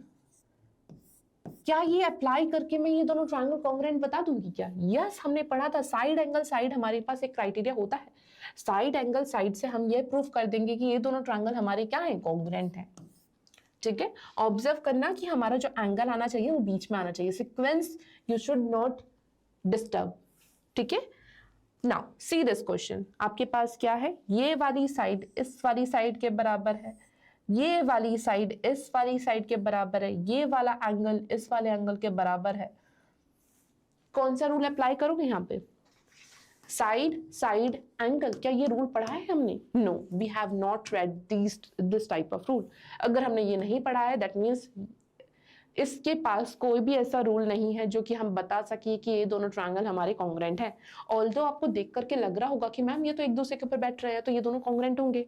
क्या ये अप्लाई करके मैं ये दोनों ट्रायंगल कॉन्ग्रुएंट बता दूंगी क्या? यस, हमने पढ़ा था साइड एंगल साइड हमारे पास एक क्राइटेरिया होता है, साइड एंगल साइड से हम ये प्रूफ कर देंगे कि ये दोनों ट्रायंगल हमारे क्या है, कॉन्ग्रुएंट है, ठीक है। ऑब्जर्व करना कि हमारा जो एंगल आना चाहिए वो बीच में आना चाहिए, sequence you should not disturb, ठीक है। नाउ सी दिस क्वेश्चन, आपके पास क्या है, ये वाली साइड इस वाली साइड के बराबर है, ये वाली साइड इस वाली साइड के बराबर है, ये वाला एंगल इस वाले एंगल के बराबर है। कौन सा रूल अप्लाई करोगे यहाँ पे? साइड साइड एंगल, क्या ये रूल पढ़ा है हमने? No, we have not read this type of rule. अगर हमने ये नहीं पढ़ा है दैट मीन्स इसके पास कोई भी ऐसा रूल नहीं है जो कि हम बता सके कि ये दोनों ट्रायंगल हमारे कॉन्ग्रुएंट हैं। ऑल्दो आपको देख करके लग रहा होगा कि मैम ये तो एक दूसरे के ऊपर बैठ रहे हैं तो ये दोनों कॉन्ग्रुएंट होंगे,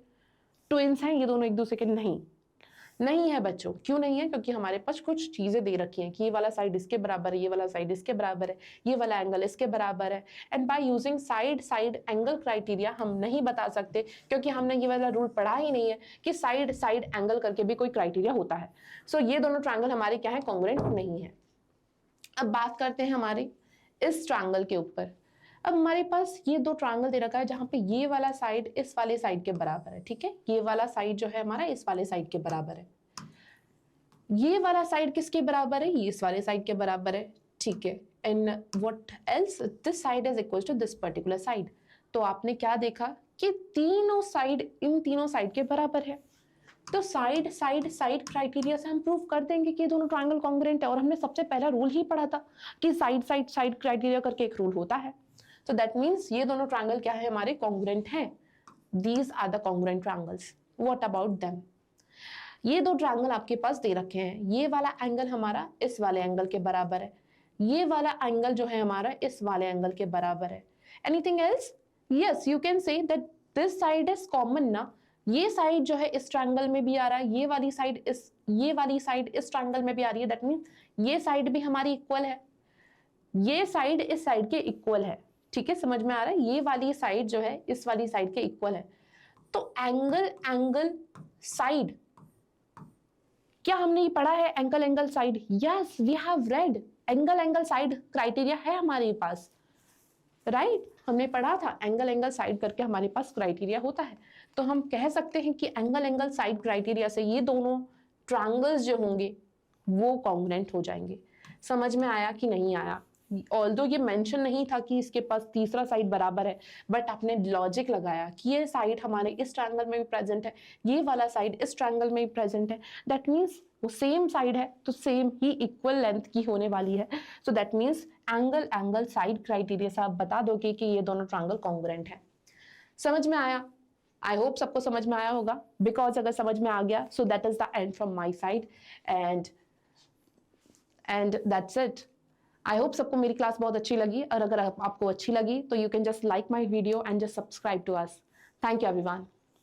ट्विंस हैं ये दोनों एक दूसरे के, नहीं है बच्चों। क्यों नहीं है? क्योंकि हमारे पास कुछ चीजें दे रखी हैं कि ये वाला साइड इसके बराबर है, ये वाला साइड इसके बराबर है, ये वाला एंगल इसके बराबर है। And by using side side angle criteria हम नहीं बता सकते, क्योंकि हमने ये वाला रूल पढ़ा ही नहीं है कि साइड साइड एंगल करके भी कोई क्राइटेरिया होता है। सो ये दोनों ट्रायंगल हमारे क्या है, कॉन्ग्रुएंट नहीं है। अब बात करते हैं हमारे इस ट्रायंगल के ऊपर। अब हमारे पास ये दो ट्रायंगल दे रखा है जहां पे ये वाला साइड इस वाले साइड के बराबर है, ठीक है। ये वाला साइड जो है हमारा इस वाले साइड के बराबर है, ये वाला साइड किसके बराबर है, ये इस वाले साइड के बराबर है, ठीक है। And what else, this side is equal to this particular side. तो आपने क्या देखा कि तीनों साइड इन तीनों साइड के बराबर है। तो साइड साइड साइड क्राइटेरिया से हम प्रूव कर देंगे कि ये दोनों ट्रायंगल कॉन्ग्रुएंट है। और हमने सबसे पहला रूल ही पढ़ा था कि साइड साइड साइड क्राइटेरिया करके एक रूल होता है। So that means ये दोनों ट्रायंगल क्या है, हमारे कॉन्ग्रुएंट हैं। These are the congruent triangles. What about them? ये दो ट्रायंगल आपके पास दे रखे हैं, ये वाला एंगल हमारा इस वाले एंगल के बराबर है, ये वाला एंगल जो है हमारा इस वाले एंगल के बराबर है। Anything else? Yes, you can say that this side is common ना। ये साइड जो है इस ट्रायंगल में भी आ रहा है, ये वाली साइड इस ट्रायंगल में भी आ रही है। दैट मीन ये साइड भी हमारी इक्वल है, ये साइड इस साइड के इक्वल है, ठीक है। समझ में आ रहा है? ये वाली साइड जो है इस वाली साइड के इक्वल है। तो एंगल साइड, क्या हमने ये पढ़ा है angle side? Yes, we have read angle side criteria है हमारे पास, राइट हमने पढ़ा था एंगल साइड करके हमारे पास क्राइटेरिया होता है। तो हम कह सकते हैं कि एंगल साइड क्राइटेरिया से ये दोनों ट्रायंगल्स जो होंगे वो कॉन्ग्रुएंट हो जाएंगे। समझ में आया कि नहीं आया? ऑल्दो ये मेंशन नहीं था कि इसके पास तीसरा साइड बराबर है, बट आपने लॉजिक लगाया कि ये साइड हमारे इस ट्रायंगल में भी प्रेजेंट है, ये वाला साइड इस ट्रायंगल में भी प्रेजेंट है। दैट मीन्स वो सेम साइड है तो सेम ही इक्वल लेंथ की होने वाली है। So that means angle side criteria से आप बता दोगे कि ये दोनों ट्रायंगल कॉन्ग्रुएंट है। समझ में आया? आई होप सबको समझ में आया होगा, बिकॉज अगर समझ में आ गया so that is the end from my side and that's it. I hope सबको मेरी क्लास बहुत अच्छी लगी, और अगर आपको अच्छी लगी तो you can just like my video and just subscribe to us. Thank you everyone.